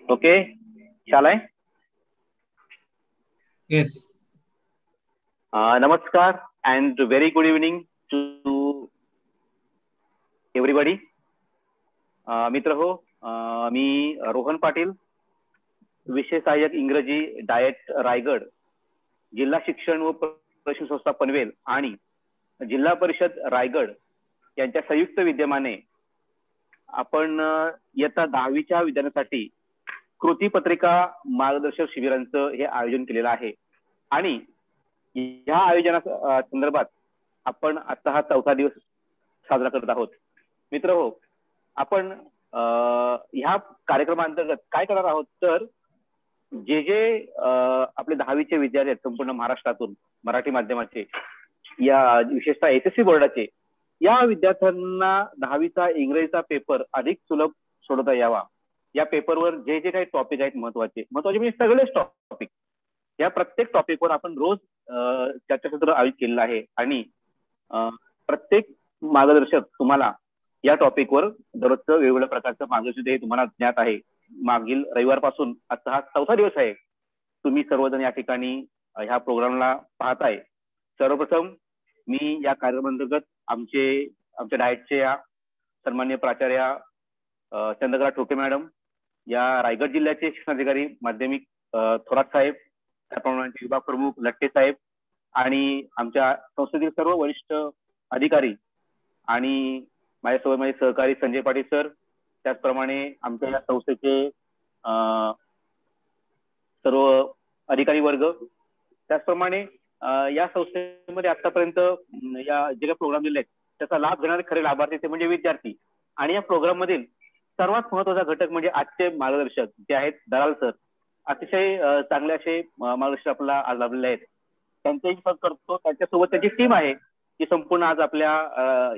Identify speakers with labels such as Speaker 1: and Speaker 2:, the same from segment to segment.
Speaker 1: Okay, shall I?
Speaker 2: Yes.
Speaker 1: Namaskar and very good evening to everybody. मित्र हो, मी रोहन पाटील, विषय सहाय्यक इंग्रजी डायट रायगड, जिल्हा शिक्षण व प्रशिक्षण संस्था पनवेल आणि जिल्हा परिषद रायगड यांच्या संयुक्त विद्यमाने आपण इयत्ता 10वीच्या विद्यार्थ्यांसाठी कृती पत्रिका मार्गदर्शक शिबिरांचं हे आयोजन केलेलं आहे. आणि या आयोजना संदर्भात आपण आता हा 4था दिवस साजरा करत आहोत. मित्र हो, आपण ह्या कार्यक्रमांतर्गत काय करणार आहोत तर जे आपले 10वीचे विद्यार्थी आहेत संपूर्ण महाराष्ट्रातून मराठी माध्यमाचे, या विशेषतः एसएससी बोर्डाचे, या विद्यार्थ्यांना 10वीचा इंग्रजीचा पेपर अधिक सुलभ सोडवता यावा, या पेपरवर जे काही टॉपिक आहेत महत्वाचे म्हणजे सगळेच टॉपिक, या प्रत्येक टॉपिकवर आपण रोज चर्चासत्र आयोजित केलेलं आहे. आणि प्रत्येक मार्गदर्शक तुम्हाला या टॉपिकवर दररोजचं वेगवेगळ्या प्रकारचं मार्गदर्शन हे तुम्हाला ज्ञात आहे. मागील रविवारपासून आता हा 4था दिवस आहे. तुम्ही सर्वजण या ठिकाणी ह्या प्रोग्रामला पाहताय. सर्वप्रथम मी या कार्यक्रमांतर्गत आमच्या डाएटचे या सन्माननीय प्राचार्य चंद्रकला ठोके मॅडम, या रायगड जिल्ह्याचे शिक्षणाधिकारी माध्यमिक थोरात साहेब, त्याप्रमाणे विभाग प्रमुख लट्टे साहेब आणि आमच्या संस्थेतील सर्व वरिष्ठ अधिकारी आणि माझ्यासोबत माझे सहकारी संजय पाटील सर, त्याचप्रमाणे आमच्या या संस्थेचे सर्व अधिकारी वर्ग, त्याचप्रमाणे या संस्थेमध्ये आतापर्यंत या जे काही प्रोग्राम दिले आहेत त्याचा लाभ घेणारे खरे लाभार्थी ते म्हणजे विद्यार्थी. आणि या प्रोग्राम मधील सर्वात महत्वाचा घटक म्हणजे आजचे मार्गदर्शक जे आहेत दलाल सर. अतिशय चांगले असे मार्गदर्शक आपल्याला आज लाभलेले आहेत. त्यांचेही स्वागत करतो. त्यांच्यासोबत त्यांची टीम आहे की संपूर्ण आज आपल्या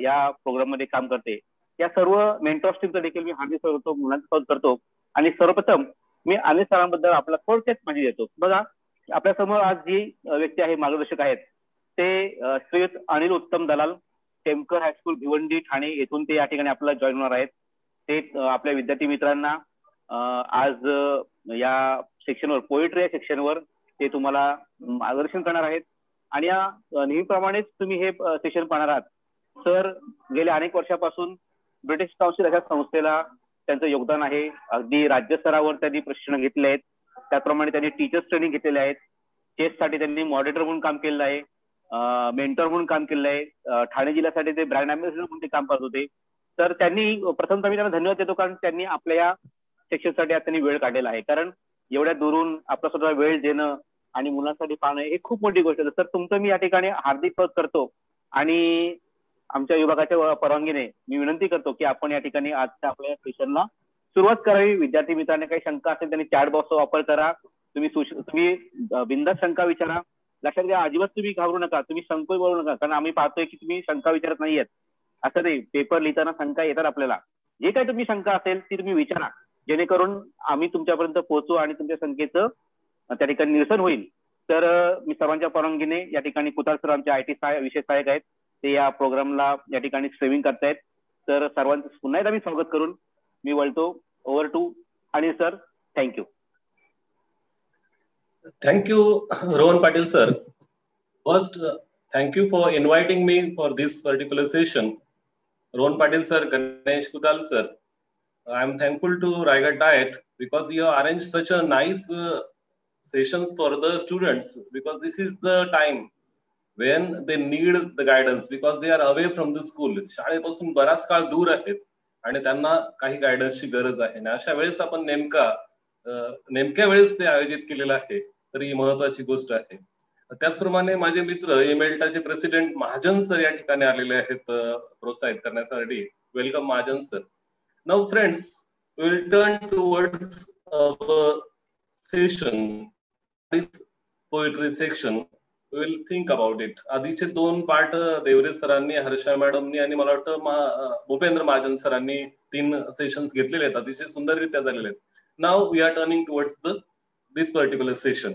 Speaker 1: या प्रोग्राम मध्ये काम करते. या सर्व मेंटॉर्स टीमचं देखील मी हार्दिक स्वागत करतो, मुलांचं स्वागत करतो. आणि सर्वप्रथम मी अनिल सरांबद्दल आपला थोडक्यात माहिती देतो. बघा, आपल्यासमोर आज जी व्यक्ती आहे मार्गदर्शक आहेत ते श्रीयुत अनिल उत्तम दलाल, टेमकर हायस्कूल भिवंडी ठाणे येथून ते या ठिकाणी आपल्याला जॉईन होणार आहेत. ते आपल्या विद्यार्थी मित्रांना आज या सेक्शनवर, पोएट्री या सेक्शनवर ते तुम्हाला मार्गदर्शन करणार आहेत. आणि या नेहमीप्रमाणेच तुम्ही हे सेशन पाहणार आहात. सर गेल्या अनेक वर्षापासून ब्रिटिश काउन्सिल अशा संस्थेला त्यांचं योगदान आहे. अगदी राज्यस्तरावर त्यांनी प्रशिक्षण घेतले आहेत. त्याप्रमाणे त्यांनी टीचर्स ट्रेनिंग घेतलेले आहेत. चेससाठी त्यांनी मॉडेरेटर म्हणून काम केलेलं आहे, मेंटर म्हणून काम केलेलं आहे. ठाणे जिल्ह्यासाठी ते ब्रँड अँबॅसेडर म्हणून ते काम करत होते. तर त्यांनी प्रथमतः मी त्यांना धन्यवाद देतो, कारण त्यांनी आपल्या या सेक्शनसाठी आज त्यांनी वेळ काढलेला आहे. कारण एवढ्या दुरून आपला स्वतः वेळ देणं आणि मुलांसाठी पाहणं हे खूप मोठी गोष्ट आहे. तर तुमचं मी या ठिकाणी हार्दिक स्वागत करतो. आणि आमच्या विभागाच्या परवानगीने मी विनंती करतो की आपण या ठिकाणी आजच्या आपल्या सेशनला सुरुवात करावी. विद्यार्थी मित्रांनी काही शंका असेल त्यांनी चॅट बॉक्सचा वापर करा. तुम्ही बिनधास्त शंका विचारा. लक्षात घ्या, अजिबात तुम्ही घाबरू नका, तुम्ही संकोच बोलू नका, कारण आम्ही पाहतोय की तुम्ही शंका विचारत नाहीयेत. असं नाही, पेपर लिहिताना शंका येतात आपल्याला. जे काही तुम्ही शंका असेल ती तुम्ही विचारा, जेणेकरून आम्ही तुमच्यापर्यंत पोहोचू आणि तुमच्या शंकेचं त्या ठिकाणी निरसन होईल. तर मी सर्वांच्या परवानगीने या ठिकाणी कुतार सर आमचे IT विषय सहाय्यक आहेत, ते या प्रोग्रामला या ठिकाणी स्ट्रीमिंग करतायत. तर सर्वांचं पुन्हा एकदा मी स्वागत करून मी वळतो over to Anil sir. Thank you.
Speaker 3: Thank you, Rohan Patil sir. First, thank you for inviting me for this particular session. Rohan Patil sir, Ganesh Kudal sir, I am thankful to Raigad Diet because you have arranged such a nice sessions for the students, because this is the time when they need the guidance, because they are away from the school. शाळेपासून बराच काळ दूर आहेत आणि त्यांना काही गायडन्सची गरज आहे. आणि अशा वेळेस आपण नेमक्या वेळेस ते आयोजित केलेलं आहे, तर ही महत्वाची गोष्ट आहे. त्याचप्रमाणे माझे मित्र एमेल्टाचे प्रेसिडेंट महाजन सर या ठिकाणी आलेले आहेत प्रोत्साहित करण्यासाठी. Welcome Mahajan sir. Now friends, we will turn towards our session, this poetry section. We will think about it. आधीचे 2 पार्ट देवरे सरांनी, हर्षा मॅडमनी आणि मला वाटतं भूपेंद्र महाजन सरांनी 3 सेशन्स घेतलेले आहेत, अतिशय सुंदररित्या झालेले आहेत. Now we are turning towards this particular session.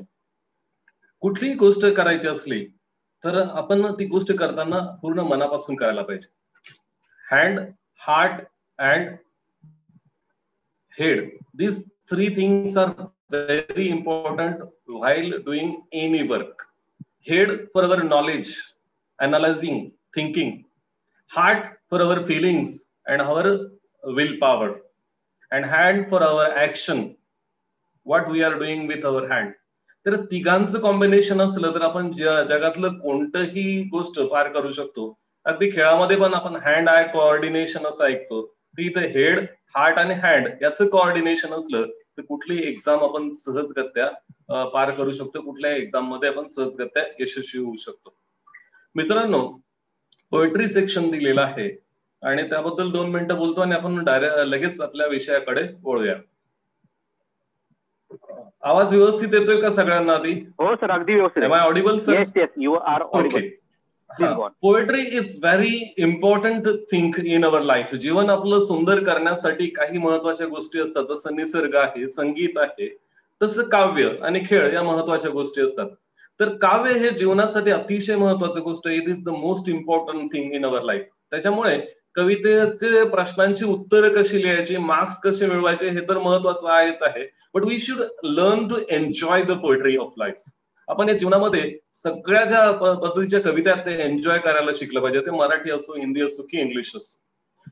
Speaker 3: कुठलीही गोष्ट करायची असली तर आपण ती गोष्ट करताना पूर्ण मनापासून करायला पाहिजे. Hand, heart and head, this three things are very important while doing any work. Head for our knowledge, analyzing, thinking. Heart for our feelings and our willpower. And hand for our action, what we are doing with our hand. तर तिघांचं combination असलं तर आपण जगातलं कोणतंही गोष्ट पार करू शकतो. अगदी खेळामध्ये पण आपण हँड आय कोऑर्डिनेशन असं ऐकतो. इथे हेड, हार्ट आणि हँड याचं कोऑर्डिनेशन असलं तर कुठलीही एक्झाम आपण सहजगत्या पार करू शकतो. कुठल्याही एक्झाम मध्ये आपण सहजगत्या यशस्वी होऊ शकतो. मित्रांनो, पोएट्री सेक्शन दिलेलं आहे आणि त्याबद्दल 2 मिनिटं बोलतो आणि आपण लगेच आपल्या विषयाकडे वळूया. आवाज व्यवस्थित येतोय का सगळ्यांना आधी?
Speaker 1: हो सर, अगदी व्यवस्थित.
Speaker 3: Am I audible, sir?
Speaker 1: Yes, yes, you are audible.
Speaker 3: Okay. Poetry is very important thing in our life. जीवन आपलं सुंदर करण्यासाठी काही महत्वाच्या गोष्टी असतात. जसं निसर्ग आहे, संगीत आहे, तसं काव्य आणि खेळ या महत्वाच्या गोष्टी असतात. तर काव्य हे जीवनासाठी अतिशय महत्वाची गोष्ट आहे. It is the most important thing in our life. त्याच्यामुळे कवितेचे प्रश्नांची उत्तरं कशी लिहायची, मार्क्स कसे मिळवायचे हे तर महत्वाचं आहेच आहे. But we should learn to enjoy the poetry of life. आपण या जीवनामध्ये सगळ्या ज्या पद्धतीच्या कविता आहेत ते एन्जॉय करायला शिकलं पाहिजे. ते मराठी असो, हिंदी असो की इंग्लिश असो.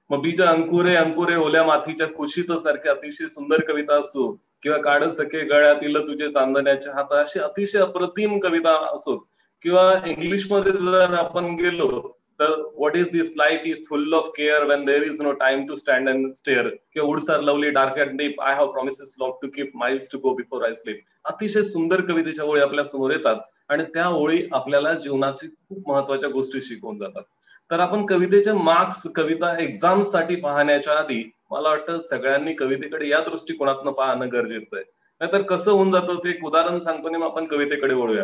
Speaker 3: मग बीज अंकुरे अंकुरे ओल्या मातीच्या कुशीत सारख्या अतिशय सुंदर कविता असो किंवा काढ सखे गळ्यातील तुझे चांदण्याच्या हात, अशी अतिशय अप्रतिम कविता असो. किंवा इंग्लिश मध्ये जर आपण गेलो तर what is this life is full of care when there is no time to stand and stare, किंवा woods are lovely dark and deep, I have promises long to keep, miles to go before I sleep. अतिशय सुंदर कवितेच्या ओळी आपल्या समोर येतात आणि त्या ओळी आपल्याला जीवनाची खूप महत्वाच्या गोष्टी शिकवून जातात. तर आपण कवितेचे मार्क्स, कविता एक्झाम साठी पाहण्याच्या आधी मला वाटतं सगळ्यांनी कवितेकडे या दृष्टिकोनातून पाहणं गरजेचं आहे. नाहीतर कसं होऊन जातं ते एक उदाहरण सांगतो आणि मग आपण कवितेकडे वळूया.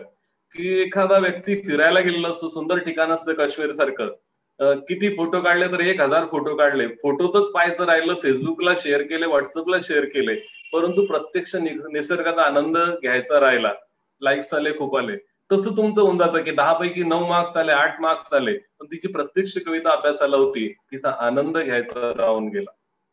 Speaker 3: की एखादा व्यक्ती फिरायला गेलेला असतो, सुंदर ठिकाण असतं काश्मीर सारखं, किती फोटो काढले तर 1000 फोटो काढले, फोटोतच पाहायचं राहिलं, फेसबुकला शेअर केले, व्हॉट्सअपला शेअर केले, परंतु प्रत्यक्ष निसर्गाचा आनंद घ्यायचा राहिला, लाईक्स आले, खूप आले. तसं तुमचं होऊन जातं की 10 पैकी 9 मार्क्स आले, 8 मार्क्स आले, पण तिची प्रत्यक्ष कविता अभ्यासाला होती, तिचा आनंद घ्यायचा राहून गेला,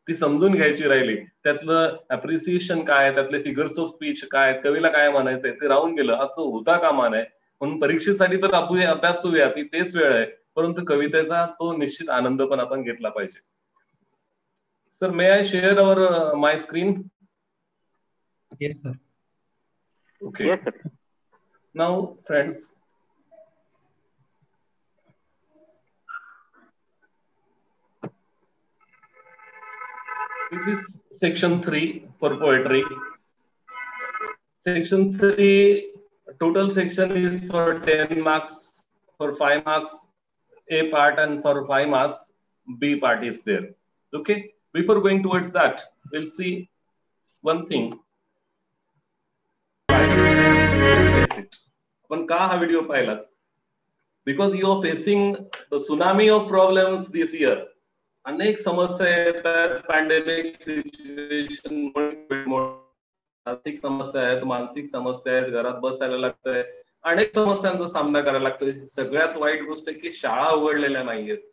Speaker 3: ती समजून घ्यायची राहिली, त्यातलं अप्रिसिएशन काय, त्यातले फिगर्स ऑफ स्पीच काय, कवीला काय म्हणायचंय ते राहून गेलं, असं होता कामा नये. म्हणून परीक्षेसाठी तर आपण अभ्यास होऊया, ती तेच वेळ आहे, परंतु कवितेचा तो निश्चित आनंद पण आपण घेतला पाहिजे. Sir, may I share our my screen?
Speaker 2: Yes sir.
Speaker 3: Okay. Now friends, this is section 3 for poetry. Section 3 total section is for 10 marks, for 5 marks A part, and for 5 marks B part is there. Okay, before going towards that, we'll see one thing. पण का हा video पाहिला? Because you are facing the tsunami of problems this year. अनेक समस्या येतात, pandemic situation, आर्थिक समस्या आहेत, मानसिक समस्या आहेत, घरात बसायला लागतंय, अनेक समस्यांचा सामना करायला लागतोय. सगळ्यात वाईट गोष्ट आहे की शाळा उघडलेल्या नाहीयेत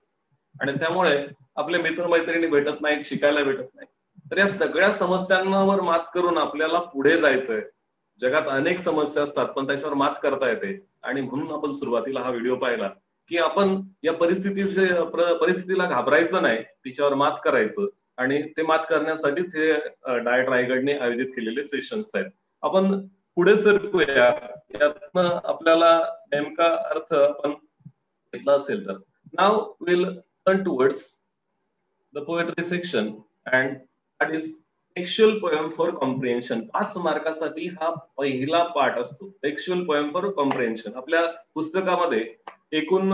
Speaker 3: आणि त्यामुळे आपले मित्रमैत्रिणी भेटत नाहीत, शिकायला भेटत नाही. तर या सगळ्या समस्यांवर मात करून आपल्याला पुढे जायचंय. जगात अनेक समस्या असतात पण त्याच्यावर मात करता येते आणि म्हणून आपण सुरुवातीला हा व्हिडिओ पाहिला की आपण या परिस्थितीला घाबरायचं नाही, तिच्यावर मात करायचं आणि ते मात करण्यासाठीच हे डायट रायगडने आयोजित केलेले सेशन्स आहेत. आपण पुढे सरकूया, यातनं आपल्याला नेमका अर्थ आपण घेतला असेल तर. Now will turn towards the poetry section and that is textual poem for comprehension. 5 मार्कासाठी हा पहिला पाठ असतो, टेक्स्च्युअल पोएम फॉर कॉम्प्रिहेन्शन. आपल्या पुस्तकामध्ये एकूण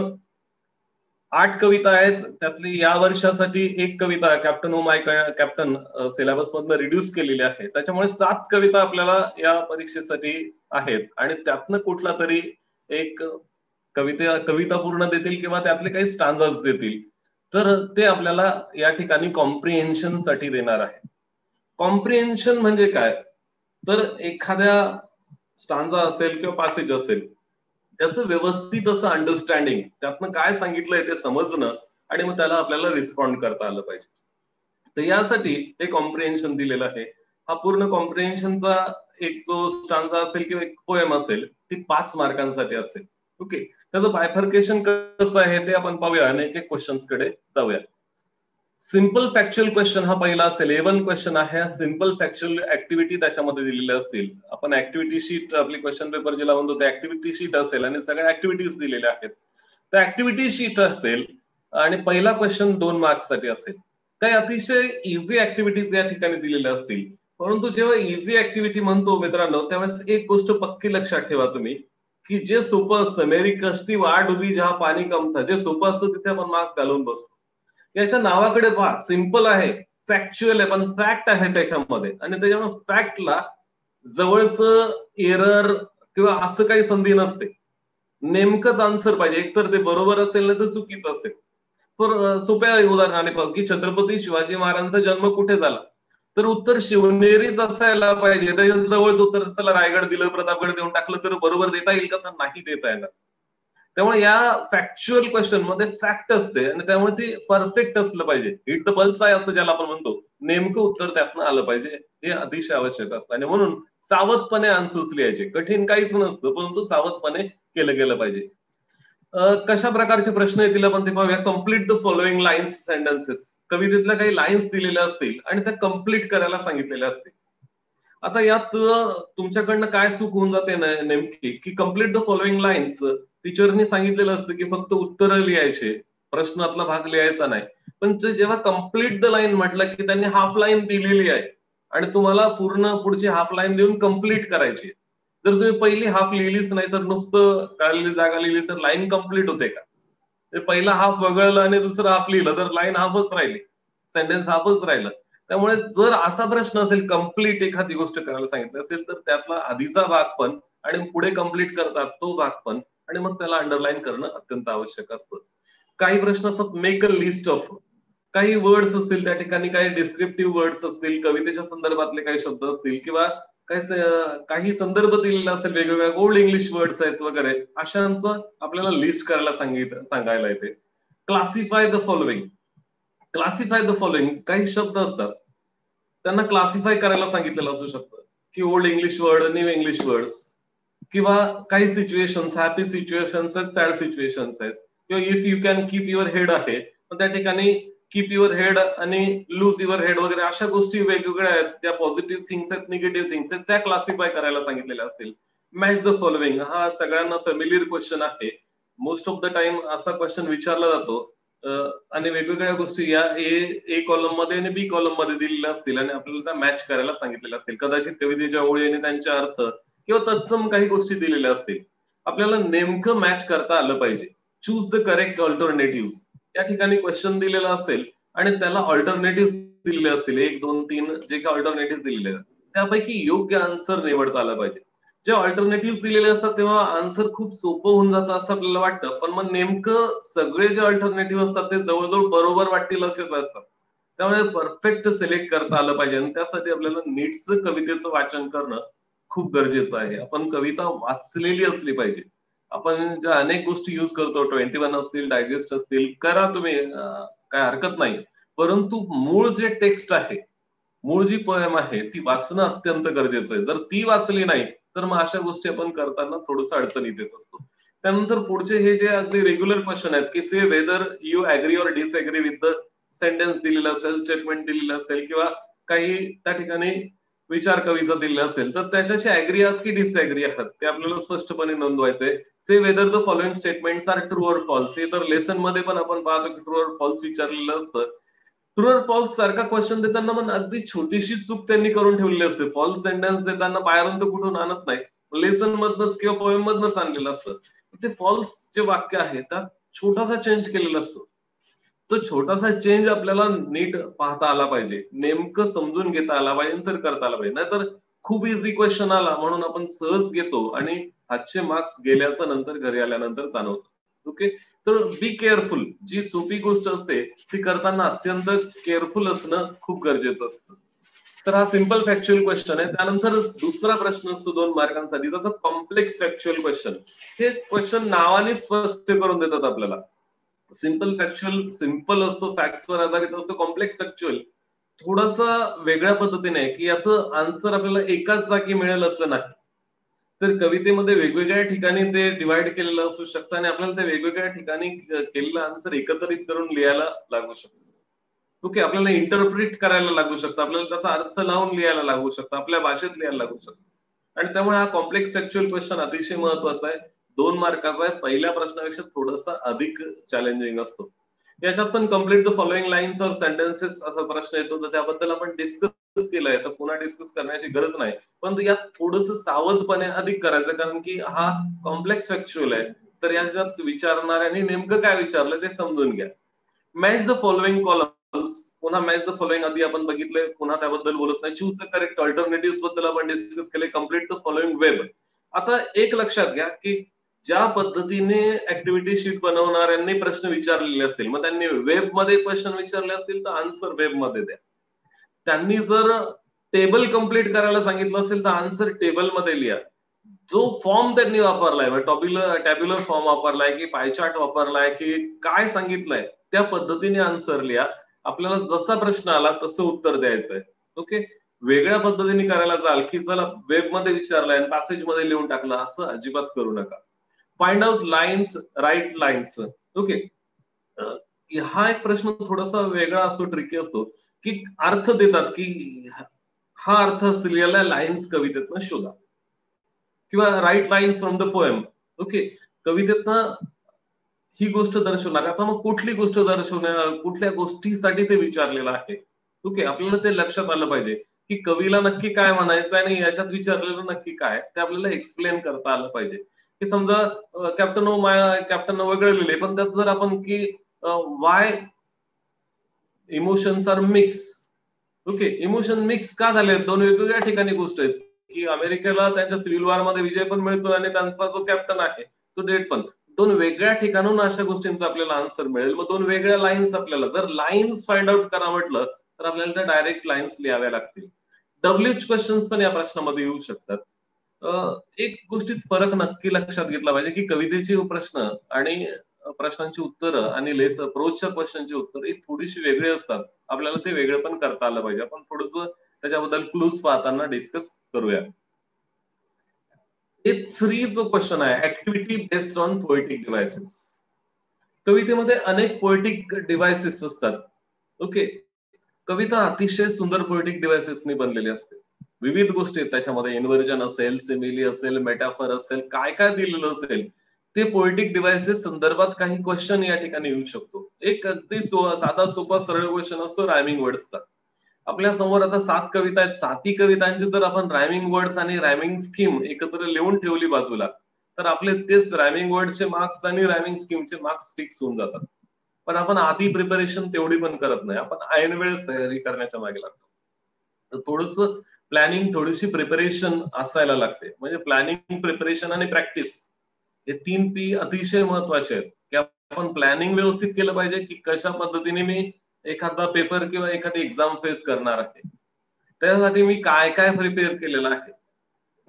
Speaker 3: 8 कविता आहेत, त्यातली या वर्षासाठी एक कविता captain O my captain syllabus मधनं रिड्यूस केलेली आहे. त्याच्यामुळे 7 कविता आपल्याला या परीक्षेसाठी आहेत आणि त्यातनं कुठला तरी एक कविता पूर्ण देतील किंवा त्यातले काही स्टांजाज देतील, तर ते आपल्याला या ठिकाणी कॉम्प्रिहेन्शन साठी देणार आहे. कॉम्प्रिहेन्शन म्हणजे काय? तर एखाद्या स्टांजा असेल किंवा पॅसेज असेल, त्याचं व्यवस्थित असं अंडरस्टँडिंग, त्यातनं काय सांगितलंय ते समजणं आणि मग त्याला आपल्याला रिस्पॉन्ड करता आलं पाहिजे. तर यासाठी हे कॉम्प्रिहेन्शन दिलेलं आहे. हा पूर्ण कॉम्प्रिहेन्शनचा एक जो स्टांजा असेल किंवा एक पोएम असेल ती 5 मार्कांसाठी असेल. ओके, त्याचं बायफर्केशन कसं आहे ते आपण पाहूया आणि एक एक क्वेश्चन्स कडे जाऊया. सिंपल फॅक्च्युअल क्वेश्चन हा पहिला असेल. A1 क्वेश्चन आहे. सिंपल फॅक्च्युअल ऍक्टिव्हिटी त्याच्यामध्ये दिलेल्या असतील. आपण ऍक्टिव्हिटी शीट आपली क्वेश्चन पेपर जिला म्हणतो ते ऍक्टिव्हिटी शीट असेल आणि सगळ्या ऍक्टिव्हिटीज दिलेल्या आहेत. तर ऍक्टिव्हिटी शीट असेल आणि पहिला क्वेश्चन 2 मार्क्ससाठी असेल. त्या अतिशय इझी ऍक्टिव्हिटीज या ठिकाणी दिलेल्या असतील. परंतु जेव्हा इझी ऍक्टिव्हिटी म्हणतो मित्रांनो त्यावेळेस एक गोष्ट पक्की लक्षात ठेवा तुम्ही की जे सोपं असतं मेरी कश्ती वाट उभी जहा पाणी कम था, जे सोपं असतं तिथे आपण मार्क्स घालून बसतो. याच्या नावाकडे पहा, सिंपल आहे, फॅक्च्युअल आहे, पण फॅक्ट आहे त्याच्यामध्ये आणि त्याच्यामुळे फॅक्टला जवळचं एरर किंवा असं काही संधी नसते. नेमकंच आन्सर पाहिजे, एकतर ते बरोबर असेल ना तर चुकीचं असेल. तर सोप्या उदाहरणाने पाहू की छत्रपती शिवाजी महाराजांचा जन्म कुठे झाला, तर उत्तर शिवनेरीच असायला पाहिजे. त्याच्या जवळच उत्तर चला रायगड दिलं, प्रतापगड देऊन टाकलं तर बरोबर देता येईल का, तर नाही देता येणार. त्यामुळे या फॅक्च्युअल क्वेश्चन मध्ये फॅक्ट असते आणि त्यामुळे ती परफेक्ट असलं पाहिजे. हिट द बल्स आहे असं ज्याला आपण म्हणतो, नेमकं उत्तर त्यातनं आलं पाहिजे, हे अतिशय आवश्यक असतं. आणि म्हणून सावधपणे आन्सर्स लिहायचे. कठीण काहीच नसतं, परंतु सावधपणे केलं गेलं पाहिजे. कशा प्रकारचे प्रश्न येतील आपण ते पाहूया. Complete the following lines sentences. कवितेतल्या काही लाईन्स दिलेल्या असतील आणि त्या कम्प्लीट करायला सांगितलेल्या असतील. आता यात तुमच्याकडनं काय चूक होऊन जाते ना नेमकी की कम्प्लीट द फॉलोइंग लाईन्स टीचरनी सांगितलेलं असतं की फक्त उत्तरं लिहायचे, प्रश्नातला भाग लिहायचा नाही. पण जेव्हा कम्प्लीट द लाईन म्हटलं की त्यांनी हाफ लाईन दिलेली आहे आणि तुम्हाला पूर्ण पुढची हाफ लाईन देऊन कम्प्लीट करायची. जर तुम्ही पहिली हाफ लिहिलीच नाही तर नुसतं काढलेली जागा लिहिली तर लाईन कम्प्लीट होते का? ते पहिला हाफ वगळलं आणि दुसरं हाफ लिहिलं तर लाईन हाफच राहिली, सेंटेन्स हाफच राहिलं. त्यामुळे जर असा प्रश्न असेल कम्प्लीट एखादी गोष्ट करायला सांगितली असेल तर त्यातला आधीचा भाग पण आणि पुढे कम्प्लीट करतात तो भाग पण आणि मग त्याला अंडरलाईन करणं अत्यंत आवश्यक असतं. काही प्रश्न असतात मेक अ लिस्ट ऑफ, काही वर्ड्स असतील त्या ठिकाणी, काही डिस्क्रिप्टिव्ह वर्ड्स असतील, कवितेच्या संदर्भातले काही शब्द असतील किंवा काही संदर्भ दिलेला असेल, वेगवेगळ्या ओल्ड इंग्लिश वर्ड्स आहेत वगैरे, अशांचं आपल्याला लिस्ट करायला सांगायला येते. Classify the following. Classify the following, काही शब्द असतात त्यांना क्लासिफाय करायला सांगितलेलं असू शकतं की old English word, new English words किंवा काही सिच्युएशन्स, हॅपी सिच्युएशन्स आहेत, सॅड सिच्युएशन्स आहेत किंवा if you can keep your head आहे पण त्या ठिकाणी कीप युअर हेड आणि लूज युअर हेड वगैरे अशा गोष्टी वेगवेगळ्या आहेत. त्या पॉझिटिव्ह थिंग्स आहेत, निगेटिव्ह थिंग्स आहेत, त्या क्लासिफाय करायला सांगितलेल्या असतील. मॅच द फॉलोइंग, हा सगळ्यांना फेमिलियर क्वेश्चन आहे. मोस्ट ऑफ द टाइम असा क्वेश्चन विचारला जातो आणि वेगवेगळ्या गोष्टी या ए कॉलम मध्ये आणि बी कॉलम मध्ये दिलेल्या असतील आणि आपल्याला त्या मॅच करायला सांगितलेल्या असतील. कदाचित कवितेच्या ओळी आणि त्यांच्या अर्थ किंवा तत्सम काही गोष्टी दिलेल्या असतील. आपल्याला नेमकं मॅच करता आलं पाहिजे. Choose the correct alternative. या ठिकाणी क्वेश्चन दिलेला असेल आणि त्याला ऑल्टरनेटिव्ह दिलेले असतील, 1, 2, 3 जे काही ऑल्टरनेटिव्ह दिलेले आहेत त्यापैकी योग्य आन्सर निवडता आलं पाहिजे. जे ऑल्टरनेटिव्ह दिलेले असतात तेव्हा आन्सर खूप सोपं होऊन जातं असं आपल्याला वाटतं, पण मग नेमकं सगळे जे ऑल्टरनेटिव्ह असतात ते जवळजवळ बरोबर वाटतील असेच असतात. त्यामुळे परफेक्ट सिलेक्ट करता आलं पाहिजे आणि त्यासाठी आपल्याला नीटचं कवितेचं वाचन करणं खूप गरजेचं आहे. आपण कविता वाचलेली असली पाहिजे. आपण ज्या अनेक गोष्टी युज करतो, 21 असतील, डायजेस्ट असतील, करा तुम्ही, काय हरकत नाही. परंतु मूळ जे टेक्स्ट आहे, मूळ जी पोएम आहे ती वाचणं अत्यंत गरजेचं आहे. जर ती वाचली नाही तर मग अशा गोष्टी आपण करताना थोडंसं अडचणीत येत असतो. त्यानंतर पुढचे हे जे अगदी रेग्युलर क्वेश्चन आहेत की say whether you agree or disagree with the sentence दिलेलं असेल, स्टेटमेंट दिलेलं असेल किंवा काही त्या ठिकाणी विचार कवीचा दिलेला असेल तर त्याच्याशी ऍग्री आहात की डिसऍग्री आहात ते आपल्याला स्पष्टपणे नोंदवायचंय. Say whether the following statements are true or false. हे तर लेसन मध्ये पण आपण पाहतो की ट्रू ऑर फॉल्स विचारलेलं असतं. ट्रू ऑर फॉल्स सारखा क्वेश्चन देताना पण अगदी छोटीशी चूक त्यांनी करून ठेवलेली असते. फॉल्स सेंटेन्स देताना बाहेरून तर कुठून आणत नाही, लेसन मधनच किंवा पोएम मधनच आणलेलं असतं. ते फॉल्स जे वाक्य आहे त्यात छोटासा चेंज केलेला असतो. तो छोटासा चेंज आपल्याला नीट पाहता आला पाहिजे, नेमकं समजून घेता आला पाहिजे, नंतर करता आला पाहिजे. नाहीतर खूप इझी क्वेश्चन आला म्हणून आपण सहज घेतो आणि आजचे मार्क्स गेल्याचं नंतर घरी आल्यानंतर जाणवतो. ओके, तर बी केअरफुल. जी सोपी गोष्ट असते ती करताना अत्यंत केअरफुल असणं खूप गरजेचं असतं. तर हा सिंपल फॅक्च्युअल क्वेश्चन आहे. त्यानंतर दुसरा प्रश्न असतो 2 मार्कांसाठी, तर कॉम्प्लेक्स फॅक्च्युअल क्वेश्चन. हे क्वेश्चन नावाने स्पष्ट करून देतात आपल्याला. सिंपल फॅक्च्युअल सिंपल असतो, फॅक्ट्सवर आधारित असतो. कॉम्प्लेक्स फॅक्च्युअल थोडस वेगळ्या पद्धतीने आहे की याचं आन्सर आपल्याला एकाच जागी मिळेल असं नाही. तर कवितेमध्ये वेगवेगळ्या ठिकाणी ते डिवाइड केलेलं असू शकतं आणि आपल्याला ते वेगवेगळ्या ठिकाणी केलेलं आन्सर एकत्रित करून लिहायला लागू शकतं. ओके, आपल्याला इंटरप्रिट करायला लागू शकतं, आपल्याला त्याचा अर्थ लावून लिहायला लागू शकतं, आपल्या भाषेत लिहायला लागू शकतं. आणि त्यामुळे हा कॉम्प्लेक्स टेक्स्च्युअल क्वेश्चन अतिशय महत्वाचा आहे. 2 मार्काचा आहे. पहिल्या प्रश्नापेक्षा थोडासा अधिक चॅलेंजिंग असतो. याच्यात पण complete the following lines or sentences असा प्रश्न येतो, तर त्याबद्दल आपण डिस्कस केलंय, तर पुन्हा डिस्कस करण्याची गरज नाही. परंतु यात थोडंसं सावधपणे अधिक करायचं, कारण की हा कॉम्प्लेक्स टेक्स्च्युअल आहे. तर याच्यात विचारणाऱ्यांनी नेमकं काय विचारलं ते समजून घ्या. मॅच द फॉलोइंग कॉलम्स, पुन्हा मॅच द फॉलोइंग आधी आपण बघितलंय, पुन्हा त्याबद्दल बोलत नाही. चूज द करेक्ट अल्टरनेटिव्ह बद्दल आपण डिस्कस केले. Complete the following web. आता एक लक्षात घ्या की ज्या पद्धतीने ऍक्टिव्हिटी शीट बनवणाऱ्यांनी प्रश्न विचारलेले असतील, मग त्यांनी वेब मध्ये क्वेश्चन विचारले असतील तर आन्सर वेब मध्ये द्या. त्यांनी जर टेबल कम्प्लीट करायला सांगितलं असेल तर आन्सर टेबल मध्ये लिहा. जो फॉर्म त्यांनी वापरलाय, टॅब्युलर फॉर्म वापरलाय की पाय चार्ट वापरलाय की काय सांगितलंय त्या पद्धतीने आन्सर लिहा. आपल्याला जसा प्रश्न आला तसं उत्तर द्यायचंय. ओके, वेगळ्या पद्धतीने करायला जाल की चला वेब मध्ये विचारलाय आणि पॅसेज मध्ये लिहून टाकलं, असं अजिबात करू नका. Find out lines, right lines. Okay, हा एक प्रश्न थोडासा वेगळा असतो, ट्रिकी असतो की अर्थ देतात की हा अर्थ असलेल्या लाईन्स कवितेतनं शोधा किंवा write lines from the poem. Okay, कवितेतनं ही गोष्ट दर्शवणार. आता मग कुठली गोष्ट दर्शवणार, कुठल्या गोष्टीसाठी ते विचारलेलं आहे. ओके, आपल्याला ते लक्षात आलं पाहिजे की कवीला नक्की काय म्हणायचं आणि याच्यात विचारलेलं नक्की काय ते आपल्याला एक्सप्लेन करता आलं पाहिजे. की समजा कॅप्टन वेगळं लिहिले, पण त्यात जर आपण की why emotions are mix. Okay, emotion mix का झाले, दोन वेगवेगळ्या ठिकाणी गोष्ट आहेत की अमेरिकेला त्यांच्या सिव्हिल वॉर मध्ये विजय पण मिळतो आणि त्यांचा जो कॅप्टन आहे तो डेट पण. दोन वेगळ्या ठिकाणून अशा गोष्टींचा आपल्याला आन्सर मिळेल. मग दोन वेगळ्या लाईन्स, आपल्याला जर लाईन्स फाइंड आउट करा म्हटलं तर आपल्याला त्या डायरेक्ट लाईन्स लिहाव्या लागतील. डब्ल्यूएच क्वेश्चन्स पण या प्रश्नामध्ये येऊ शकतात. एक गोष्टीत फरक नक्की लक्षात घेतला पाहिजे की कवितेचे प्रश्न आणि प्रश्नांची उत्तरं आणि लेस अप्रोचच्या क्वेश्चनची उत्तर ही थोडीशी वेगळी असतात. आपल्याला ते वेगळं पण करता आलं पाहिजे. आपण थोडंसं त्याच्याबद्दल क्लूज पाहताना डिस्कस करूया. A3 जो क्वेश्चन आहे, activity based on poetic devices. कवितेमध्ये अनेक पोएटिक डिव्हायसेस असतात. ओके, कविता अतिशय सुंदर पोएटिक डिव्हायसेसनी बनलेली असते. विविध गोष्टी आहेत त्याच्यामध्ये, इन्व्हर्जन असेल, सिमिली असेल, मेटाफर असेल, काय काय दिलेलं असेल ते पोएटिक डिव्हायसेस संदर्भात काही क्वेश्चन या ठिकाणी येऊ शकतो. एक अगदी साधा सोपा सरळ क्वेश्चन असतो रायमिंग वर्ड्सचा. आपल्या समोर आता 7 कविता आहेत. 7ही कवितांची जर आपण रायमिंग वर्ड्स आणि रायमिंग स्कीम एकत्र लिहून ठेवली बाजूला, तर आपले तेच रायमिंग वर्डचे मार्क्स आणि रायमिंग स्कीमचे मार्क्स फिक्स होऊन जातात. पण आपण आधी प्रिपरेशन तेवढी पण करत नाही, आपण ऐन वेळेस तयारी करण्याच्या मागे लागतो. तर थोडंसं प्लॅनिंग, थोडीशी प्रिपरेशन असायला लागते. म्हणजे प्लॅनिंग, प्रिपरेशन आणि प्रॅक्टिस हे 3 P अतिशय महत्वाचे आहेत. की आपण प्लॅनिंग व्यवस्थित केलं पाहिजे की कशा पद्धतीने मी एखादा पेपर किंवा एखादी एक्झाम फेस करणार आहे, त्यासाठी मी काय काय प्रिपेअर केलेलं आहे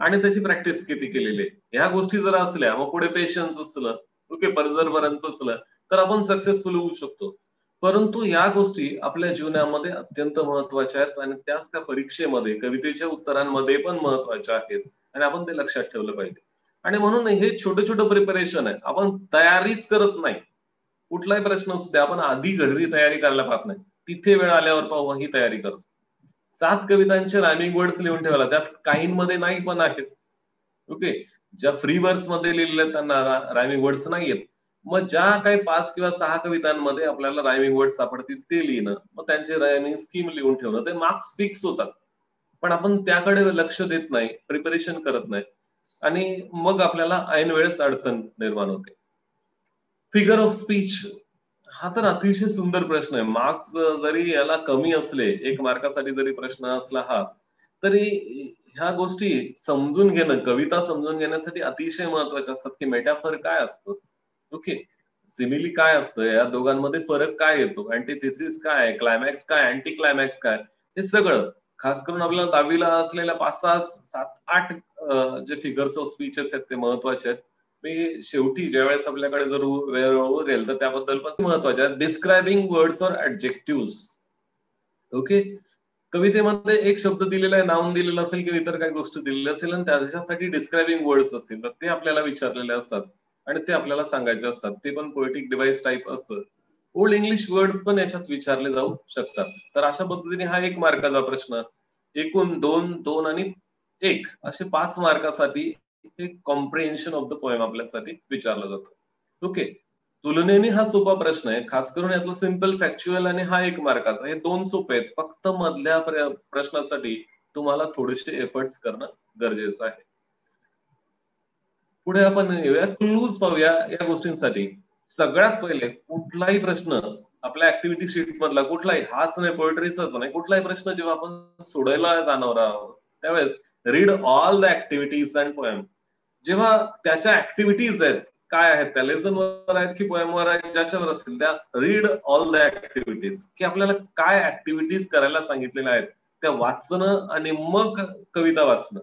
Speaker 3: आणि त्याची प्रॅक्टिस किती केलेली आहे. ह्या गोष्टी जर असल्या, मग पुढे पेशन्स असलं, ओके, परजरवरन्स असलं, तर आपण सक्सेसफुल होऊ शकतो. परंतु या गोष्टी आपल्या जीवनामध्ये अत्यंत महत्वाच्या आहेत आणि त्याच त्या परीक्षेमध्ये, कवितेच्या उत्तरांमध्ये पण महत्वाच्या आहेत आणि आपण ते लक्षात ठेवलं पाहिजे. आणि म्हणून हे छोटं छोटं प्रिपरेशन आहे. आपण तयारीच करत नाही. कुठलाही प्रश्न असू द्या, आपण आधी घडी तयारी करायला पाहत नाही, तिथे वेळ आल्यावर पाहू ही तयारी करतो. 7 कवितांचे रायमिंग वर्ड्स लिहून ठेवला, त्यात काहींमध्ये नाही पण आहेत. ओके, ज्या फ्री वर्ड्स मध्ये लिहिलेल्या त्यांना रायमिंग वर्ड्स नाहीयेत. मग ज्या काही 5 किंवा 6 कवितांमध्ये आपल्याला रायमिंग वर्ड सापडतील ते लिहिणं, मग त्यांचे रायमिंग स्कीम लिहून ठेवणं, ते मार्क्स फिक्स होतात. पण आपण त्याकडे लक्ष देत नाही, प्रिपरेशन करत नाही आणि मग आपल्याला ऐन वेळेस अडचण निर्माण होते. फिगर ऑफ स्पीच हा तर अतिशय सुंदर प्रश्न आहे. मार्क्स जरी याला कमी असले, 1 मार्कासाठी जरी प्रश्न असला हा, तरी ह्या गोष्टी समजून घेणं, कविता समजून घेण्यासाठी अतिशय महत्वाच्या असतात की मेटाफर काय असतं, ओके, सिमिली काय असतं, या दोघांमध्ये फरक काय येतो, अँटीथेसिस काय, क्लायमॅक्स काय, अँटी क्लायमॅक्स काय, हे सगळं खास करून आपल्याला 10वीला असलेल्या 5, 6, 7, 8 जे फिगर्स ऑफ स्पीचेस आहेत ते महत्वाचे आहेत. मी शेवटी ज्यावेळेस आपल्याकडे जर वेळ उरेल तर त्याबद्दल पण महत्वाचे आहेत. Describing words or adjective. Okay, कवितेमध्ये एक शब्द दिलेला आहे, नाउन दिलेलं असेल किंवा इतर काही गोष्ट दिलेली असेल आणि त्याच्यासाठी डिस्क्रायबिंग वर्ड्स असतील, तर ते आपल्याला विचारलेले असतात आणि ते आपल्याला सांगायचे असतात. ते पण पोएटिक डिव्हाइस टाईप असतं. ओल्ड इंग्लिश वर्ड्स पण याच्यात विचारले जाऊ शकतात. तर अशा पद्धतीने हा 1 मार्काचा प्रश्न, एकूण 2, 2 आणि 1 असे 5 मार्कासाठी एक कॉम्प्रिहेन्शन ऑफ द पोएम आपल्यासाठी विचारलं जातं. ओके, तुलनेने हा सोपा प्रश्न आहे, खास करून यातलं सिंपल फॅक्च्युअल आणि हा 1 मार्काचा, हे 2 सोपे आहेत. फक्त मधल्या प्रश्नासाठी तुम्हाला थोडेसे एफर्ट्स करणं गरजेचं आहे. पुढे आपण येऊया, क्लूज पाहूया या गोष्टींसाठी. सगळ्यात पहिले कुठलाही प्रश्न आपल्या ऍक्टिव्हिटी शीट मधला कुठलाही, हाच नाही पोएट्रीचाच नाही, कुठलाही प्रश्न जेव्हा आपण सोडायला जाणार आहोत त्यावेळेस read all the activities and poem. जेव्हा त्याच्या ऍक्टिव्हिटीज आहेत, काय आहेत त्या, लेसनवर आहेत की पोएमवर आहेत, ज्याच्यावर असतील त्या, रीड ऑल द ऍक्टिव्हिटीज, की आपल्याला काय ऍक्टिव्हिटीज करायला सांगितलेल्या आहेत त्या वाचणं आणि मग कविता वाचणं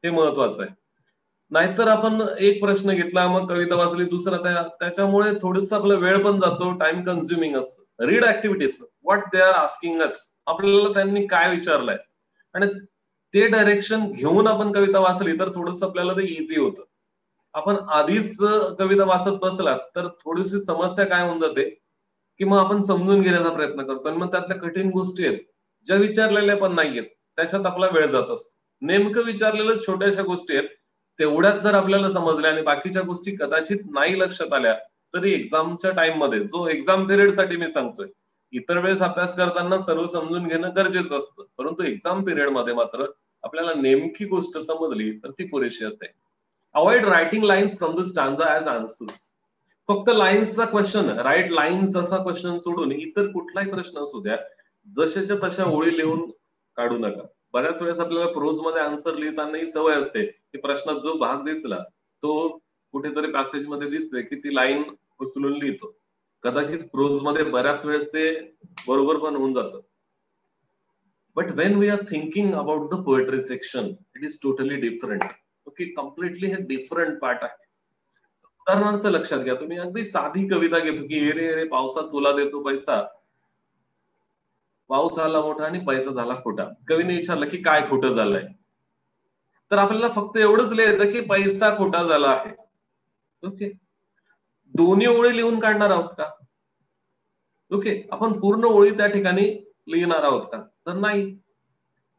Speaker 3: हे महत्वाचं आहे. नाहीतर आपण एक प्रश्न घेतला मग कविता वाचली, दुसरा त्याच्यामुळे थोडस आपला वेळ पण जातो, टाइम कन्झ्युमिंग असतं. Read activities, what they are asking us, आपल्याला त्यांनी काय विचारलंय आणि ते डायरेक्शन घेऊन आपण कविता वाचली तर थोडस आपल्याला ते इझी होतं. आपण आधीच कविता वाचत बसलात तर थोडीशी समस्या काय होऊन जाते की मग आपण समजून घेण्याचा प्रयत्न करतो आणि मग त्यातल्या कठीण गोष्टी आहेत ज्या विचारलेल्या पण नाहीयेत, त्याच्यात आपला वेळ जात असतो. नेमकं विचारलेलं छोट्याशा गोष्टी आहेत, तेवढ्याच जर आपल्याला समजल्या आणि बाकीच्या गोष्टी कदाचित नाही लक्षात आल्या तरी एक्झामच्या टाइम मध्ये, जो एक्झाम पिरियड साठी मी सांगतोय, इतर वेळेस अभ्यास करताना सर्व समजून घेणं गरजेचं असतं, परंतु एक्झाम पिरियड मध्ये मात्र आपल्याला नेमकी गोष्ट समजली तर ती पुरेशी असते. Avoid writing lines from the stanza as answers. फक्त लाईन्सचा क्वेश्चन, राईट लाईन्स असा क्वेश्चन सोडून इतर कुठलाही प्रश्न असू द्या, जशाच्या तशा ओळी लिहून काढू नका. बऱ्याच वेळेस आपल्याला प्रोज मध्ये आन्सर लिहिताना ही सवय असते की प्रश्नात जो भाग दिसला तो कुठेतरी पॅसेज मध्ये दिसतोय की ती लाईन उचलून लिहितो. कदाचित प्रोज मध्ये बऱ्याच वेळेस ते बरोबर पण होऊन जातं. But when we are thinking about the poetry section, it is totally different. Okay, completely हे डिफरंट पार्ट आहे. उदाहरणार्थ लक्षात घ्या, तुम्ही अगदी साधी कविता घेतो की रे रे पावसात तुला देतो पैसा, पाऊस आला मोठा आणि पैसा झाला खोटा. कवीने विचारलं की काय खोटं झालंय, तर आपल्याला फक्त एवढंच लिहायचं की पैसा खोटा झाला आहे. ओके, दोन्ही ओळी लिहून काढणार आहोत का? ओके, आपण पूर्ण ओळी त्या ठिकाणी लिहिणार आहोत का? तर नाही.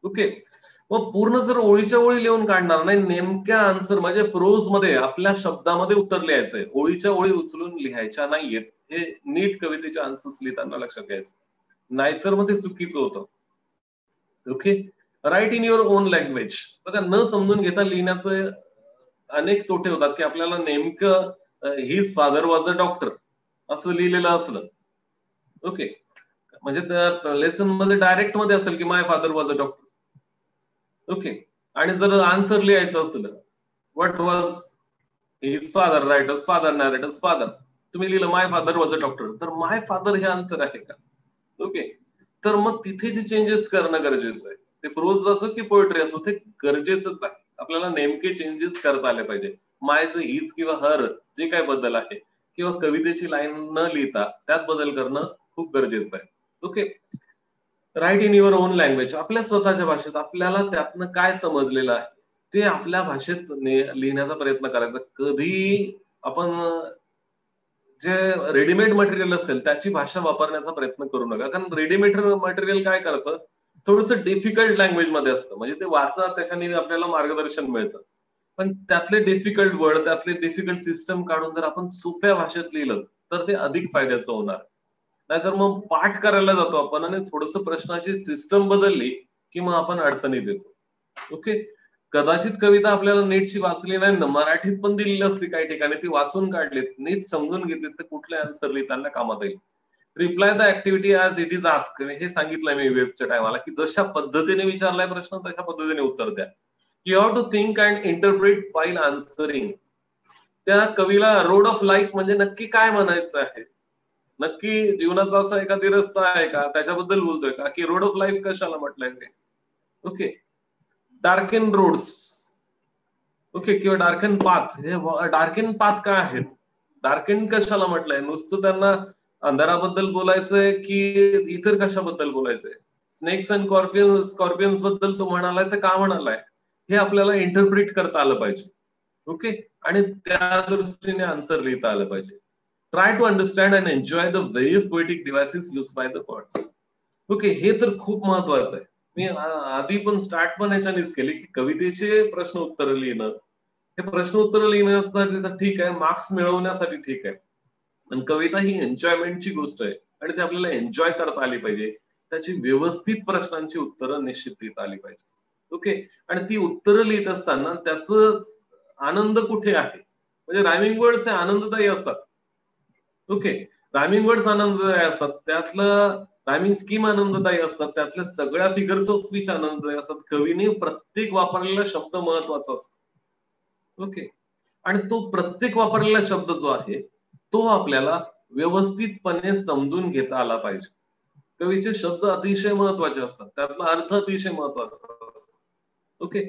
Speaker 3: ओके, मग पूर्ण जर ओळीच्या ओळी लिहून काढणार नाही, नेमक्या आन्सर म्हणजे प्रोज मध्ये आपल्या शब्दामध्ये उत्तर लिहायचंय, ओळीच्या ओळी उचलून लिहायच्या नाहीयेत. हे नीट कवितेचे आन्सर्स लिहिताना लक्षात घ्यायचं, नाहीतर मग ते चुकीचं होतं. Okay, write in your own language. बघा, न समजून घेता लिहिण्याचे अनेक तोटे होतात की आपल्याला नेमकं his father was a doctor असं लिहिलेलं असलं, ओके, म्हणजे त्या लेसन मध्ये डायरेक्ट मध्ये असेल की my father was a doctor, okay, आणि जर आन्सर लिहायचं असलं what was his father, writer's father, narrator's father, तुम्ही लिहिलं my father was a doctor, तर माय फादर हे आन्सर आहे का? ओके, तर मग तिथे जे चेंजेस करणं गरजेचं आहे, ते प्रोज असो की पोएट्री असो, ते गरजेचंच आहे. आपल्याला नेमके चेंजेस करता आले पाहिजे. मायचं हिज किंवा हर जे काय बदल आहे किंवा कवितेची लाईन न लिहिता त्यात बदल करणं खूप गरजेचं आहे. Okay, write in your own language, आपल्या स्वतःच्या भाषेत आपल्याला त्यातनं काय समजलेलं आहे ते आपल्या भाषेत लिहिण्याचा प्रयत्न करायचा. कधी आपण जे रेडीमेड मटेरियल असेल त्याची भाषा वापरण्याचा प्रयत्न करू नका, कारण रेडीमेड मटेरियल काय करतं, थोडंसं डिफिकल्ट लँग्वेज मध्ये असतं, म्हणजे ते वाचा त्याच्याने आपल्याला मार्गदर्शन मिळतं, पण त्यातले डिफिकल्ट वर्ड, त्यातले डिफिकल्ट सिस्टम काढून जर आपण सोप्या भाषेत लिहिलं तर ते अधिक फायद्याचं होणार. नाहीतर मग पाठ करायला जातो आपण आणि थोडंसं प्रश्नाची सिस्टम बदलली की मग आपण अडचणीत येतो. ओके, कदाचित कविता आपल्याला नीटशी वाचली नाही ना, मराठीत पण दिलेली असते काही ठिकाणी, ती वाचून काढलीत, नीट समजून घेतलीत तर कुठले आन्सर लिहिताना कामात येईल. Reply the activity as it is ask, हे सांगितलंय मी वेबच्या टायमाला की जशा पद्धतीने विचारलाय प्रश्न तशा पद्धतीने उत्तर द्या. You have to think and interpret file answering. त्या कवीला रोड ऑफ लाईफ म्हणजे नक्की काय म्हणायचं आहे, नक्की जीवनाचा असा एखादी रस्ता आहे का, त्याच्याबद्दल बोलतोय का, की रोड ऑफ लाईफ कशाला म्हटलंय ते? ओके, डार्केन रोड्स, ओके, किंवा डार्केन पाथ, हे डार्केन पाथ काय आहेत, डार्केन कशाला म्हटलंय, नुसतं त्यांना अंधाराबद्दल बोलायचंय की इतर कशाबद्दल बोलायचंय? स्नेक्स अँड स्कॉर्पियन्स बद्दल तो म्हणालाय तर का म्हणालाय हे आपल्याला इंटरप्रिट करता आलं पाहिजे. ओके, आणि त्या दृष्टीने आन्सर लिहिता आलं पाहिजे. Try to understand and enjoy the various poetic devices use by the poets. Okay, हे तर खूप महत्वाचं आहे. मी आधी पण स्टार्ट पण याच्यानेच केले की कवितेचे प्रश्न उत्तर लिहिणं, हे प्रश्न उत्तर लिहिण्यासाठी तर ठीक आहे, मार्क्स मिळवण्यासाठी ठीक आहे, पण कविता ही एन्जॉयमेंटची गोष्ट आहे आणि ते आपल्याला एन्जॉय करता आली पाहिजे. त्याची व्यवस्थित प्रश्नांची उत्तरं निश्चित लिहिता आली पाहिजे. ओके, आणि ती उत्तरं लिहित असताना त्याचं आनंद कुठे आहे, म्हणजे रायमिंग वर्ड्स हे आनंददायी असतात. ओके, रायमिंग वर्ड्स आनंददायी असतात, त्यातलं रायमिंग स्कीम आनंददायी असतात, त्यातल्या सगळ्या फिगर्स ऑफ स्पीच आनंददायी असतात. कवीने प्रत्येक वापरलेला शब्द महत्वाचा असतो. ओके, आणि तो प्रत्येक वापरलेला शब्द जो आहे तो आपल्याला व्यवस्थितपणे समजून घेता आला पाहिजे. कवीचे शब्द अतिशय महत्वाचे असतात, त्यातला अर्थ अतिशय महत्वाचा असतो. ओके,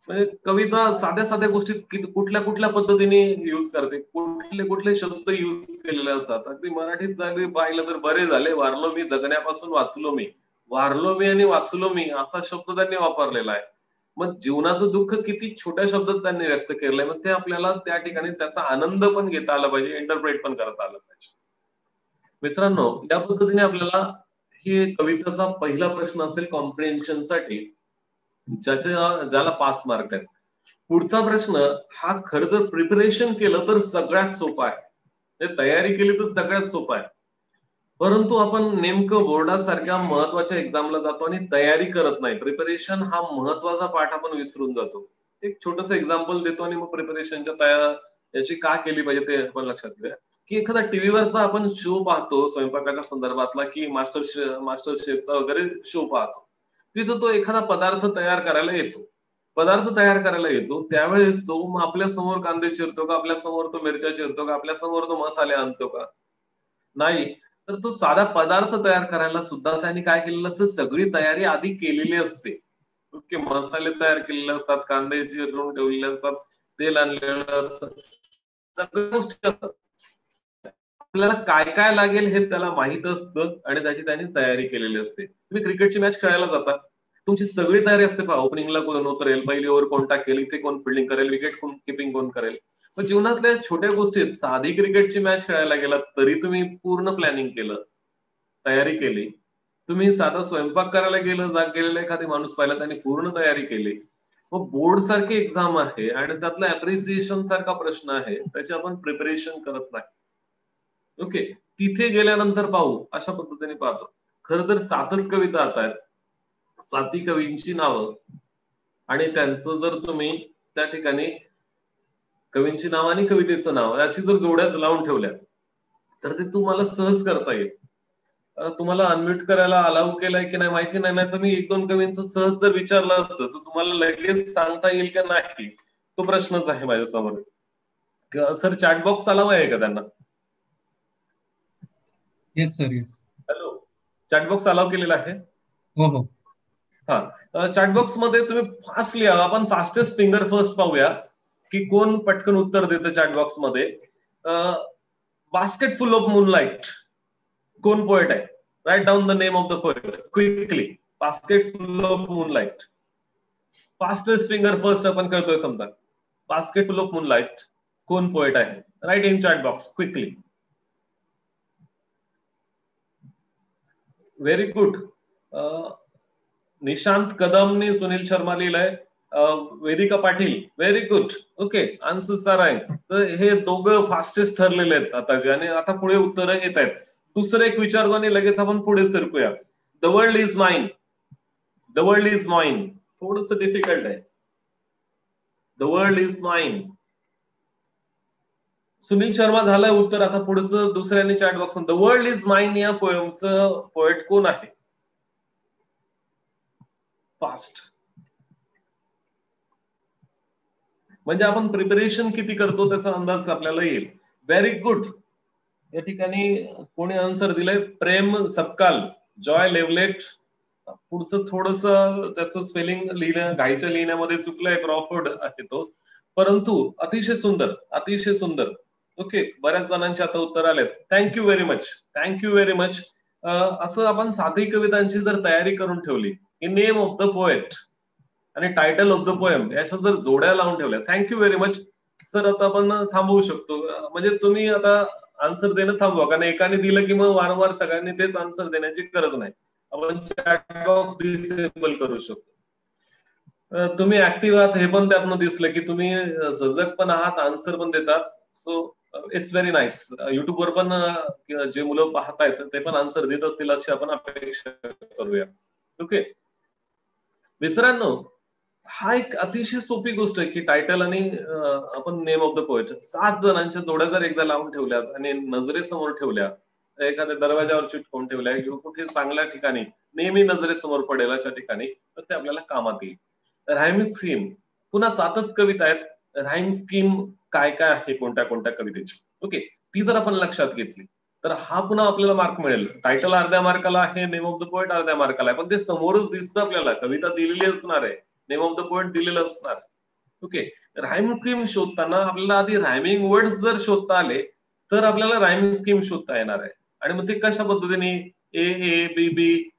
Speaker 3: म्हणजे कविता साध्या साध्या गोष्टीत कुठल्या कुठल्या पद्धतीने युज करते, कुठले शब्द युज केलेले असतात. अगदी मराठीत पाहिलं तर बरे झाले वारलो मी जगण्यापासून वाचलो मी, वारलो मी आणि वाचलो मी असा शब्द त्यांनी वापरलेला आहे. मग जीवनाचं दुःख किती छोट्या शब्दात त्यांनी व्यक्त केलंय, मग ते आपल्याला त्या ठिकाणी त्याचा आनंद पण घेता आला पाहिजे, इंटरप्रेट पण करता आलं पाहिजे. मित्रांनो, या पद्धतीने आपल्याला ही कवितेचा पहिला प्रश्न असेल कॉम्प्रिहेन्शनसाठी, ज्याला 5 मार्क आहेत. पुढचा प्रश्न हा खरं तर प्रिपरेशन केलं तर सगळ्यात सोपा आहे, तयारी केली तर सगळ्यात सोपा आहे, परंतु आपण नेमकं बोर्डासारख्या महत्वाच्या एक्झामला जातो आणि तयारी करत नाही. प्रिपरेशन हा महत्वाचा पाठ आपण विसरून जातो. एक छोटस एक्झाम्पल देतो आणि मग प्रिपरेशनच्या याची का केली पाहिजे ते आपण लक्षात घेऊया. की एखादा टीव्हीवरचा आपण शो पाहतो स्वयंपाकाच्या संदर्भातला, की मास्टर शेफचा वगैरे शो पाहतो, तिथं तो एखादा पदार्थ तयार करायला येतो, त्यावेळेस तो मग आपल्या समोर कांदे चिरतो का, आपल्या समोर तो मिरच्या चिरतो का, आपल्या समोर तो मसाले आणतो का? नाही. तर तो साधा पदार्थ तयार करायला सुद्धा त्यांनी काय केलेलं असतं, सगळी तयारी आधी केलेली असते. ओके, मसाले तयार केलेले असतात, कांदे चिरून ठेवलेले असतात, तेल आणलेलं असतं, सगळ्या गोष्टी असतात. आपल्याला काय काय लागेल हे त्याला माहित असतं आणि त्याची त्यांनी तयारी केलेली असते. तुम्ही क्रिकेटची मॅच खेळायला जाता, तुमची सगळी तयारी असते. पहा, ओपनिंगला कोण उतरेल, पहिली ओव्हर कोण टाकेल, इथे कोण फिल्डिंग करेल, विकेट किपिंग कोण करेल. मग जीवनातल्या छोट्या गोष्टीत साधी क्रिकेटची मॅच खेळायला गेलात तरी तुम्ही पूर्ण प्लॅनिंग केलं, तयारी केली. तुम्ही साधा स्वयंपाक करायला गेलेला एखादी माणूस पाहिला, त्यांनी पूर्ण तयारी केली. मग बोर्ड सारखी एक्झाम आहे आणि त्यातला अप्रिसिएशन सारखा प्रश्न आहे, त्याची आपण प्रिपरेशन करत नाही. ओके, तिथे गेल्यानंतर पाहू, अशा पद्धतीने पाहतो. खरं तर 7च कविता आहेत, 7 कवींची नावं, आणि त्यांचं जर तुम्ही त्या ठिकाणी कवींची नाव आणि कवितेचं नाव याची जर जोड्याच लावून ठेवल्या तर ते तुम्हाला सहज करता येईल. तुम्हाला अनम्यूट करायला अलाउ केलाय की नाही माहिती नाही, तर मी 1-2 कवींचं सहज जर विचारलं असतं तर तुम्हाला लगेच सांगता येईल का नाही, तो प्रश्नच आहे माझ्यासमोर. सर, चॅटबॉक्स अलाउ आहे का त्यांना?
Speaker 2: Yes sir, yes.
Speaker 3: Hello, chatbox allow केलेला आहे?
Speaker 2: हो हो.
Speaker 3: हा, चॅटबॉक्स मध्ये तुम्ही फास्ट लिहा. आपण फास्टेस्ट फिंगर फर्स्ट पाहूया की कोण पटकन उत्तर देतं चॅटबॉक्स मध्ये. बास्केट फुल ऑफ मूनलाइट कोण पोएट आहे? Write down the name of the poet quickly. Basket full of moonlight, fastest finger first आपण करतोय समजा. बास्केट फुल ऑफ मूनलाइट कोण पोएट आहे? Write in chat box quickly. Very good. Nishant कदमनी सुनील शर्मा लिहिलंय. Vedika Patil, very good. Okay, answers are right. तर हे दोघं फास्टेस्ट ठरलेले आहेत आताचे, आणि आता पुढे उत्तरं येत आहेत. दुसरं एक विचारतो आणि लगेच आपण पुढे सरकूया. The world is mine, the world is mine थोडस डिफिकल्ट आहे. The world is mine, Sunil Sharma झालंय उत्तर. आता पुढचं दुसऱ्याने chat box. The world is mine या पोएमचं पोएट कोण आहे? फास्ट. म्हणजे आपण प्रिपरेशन किती करतो त्याचा अंदाज आपल्याला येईल. Very good. या ठिकाणी कोणी आन्सर दिलंय? प्रेम सपकाल, जॉय लेवलेट. पुढचं थोडस त्याचं स्पेलिंग घाईच्या लिहिण्यामध्ये चुकलंय, क्रॉफोर्ड आहे तो, परंतु अतिशय सुंदर, अतिशय सुंदर. ओके, बऱ्याच जणांचे आता उत्तर आलेत. Thank you very much, thank you very much. असं आपण साधी कवितांची जर तयारी करून ठेवली की नेम ऑफ द पोएट आणि टायटल ऑफ द पोएम याच्या जर जोड्या लावून ठेवल्या, थँक्यू व्हेरी मच सर. आता आपण थांबवू शकतो. म्हणजे तुम्ही आता आन्सर देणं थांबवा, कारण एकाने दिलं की मग वारंवार सगळ्यांनी तेच आन्सर देण्याची गरज नाही. आपण चॅट बॉक्स डिसेबल करू शकतो. तुम्ही ऍक्टिव्ह आहात हे पण त्यातनं दिसलं की तुम्ही सजग पण आहात, आन्सर पण देतात. So it's very nice. युट्यूबवर पण जे मुलं पाहतायत ते पण आन्सर देत असतील अशी आपण अपेक्षा करूया. ओके मित्रांनो, हा एक अतिशय सोपी गोष्ट आहे की टायटल आणि आपण नेम ऑफ द पोएट 7 जणांच्या जोड्या जर एकदा लावून ठेवल्यात आणि नजरेसमोर ठेवल्या, एखाद्या दरवाजावर चिटकवून ठेवल्या किंवा कुठे चांगल्या ठिकाणी नेहमी नजरेसमोर पडेल अशा ठिकाणी, तर ते आपल्याला कामात येईल. रायमिंग स्कीम, पुन्हा 7च कविता आहेत. रायमिंग स्कीम काय काय आहे कोणत्या कोणत्या कवितेची, ओके, ती जर आपण लक्षात घेतली तर हा पुन्हा आपल्याला मार्क मिळेल. टायटल अर्ध्या मार्काला आहे, नेम ऑफ द पोएट अर्ध्या मार्काला आहे, पण ते समोरच दिसतं आपल्याला, कविता दिलेली असणार आहे, नेम ऑफ द पोएट दिलेलं असणार. ओके, रायमिंग स्कीम शोधताना आपल्याला आधी रायमिंग वर्ड्स जर शोधता आले तर आपल्याला रायमिंग स्कीम शोधता येणार आहे. आणि मग ते कशा पद्धतीने A B B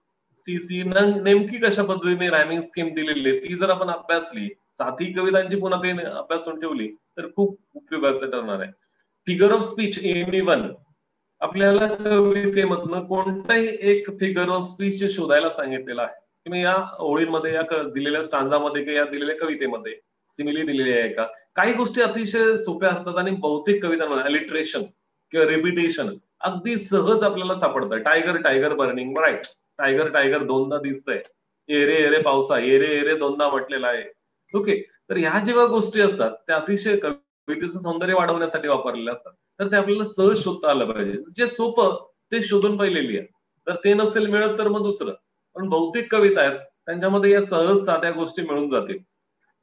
Speaker 3: C C नेमकी कशा पद्धतीने रायमिंग स्कीम दिलेली आहे ती जर आपण अभ्यासली, साधी कवितांची पुन्हा ते अभ्यासून ठेवली तर खूप उपयोगाचं ठरणार आहे. Figure of speech any one, आपल्याला कवितेमधनं कोणताही एक फिगर ऑफ स्पीच शोधायला सांगितलेला आहे. किंवा या ओळींमध्ये, या दिलेल्या स्टांजामध्ये किंवा या दिलेल्या कवितेमध्ये सिमिली दिलेली आहे का. काही गोष्टी अतिशय सोप्या असतात आणि बहुतेक कवितांमध्ये अलिट्रेशन किंवा रेपिटेशन अगदी सहज आपल्याला सापडतं. Tiger tiger burning bright, tiger tiger दोनदा दिसतंय, एरे एरे पावसा, एरे एरे दोनदा म्हटलेला आहे. ओके, तर ह्या जेव्हा गोष्टी असतात त्या अतिशय कवितेचं सौंदर्य वाढवण्यासाठी वापरलेल्या असतात, तर ते आपल्याला सहज शोधता आलं पाहिजे. जे सोपं ते शोधून पाहिलेली आहे, तर ते नसेल मिळत तर मग दुसरं. पण बहुतेक कविता आहेत त्यांच्यामध्ये या सहज साध्या गोष्टी मिळून जातील.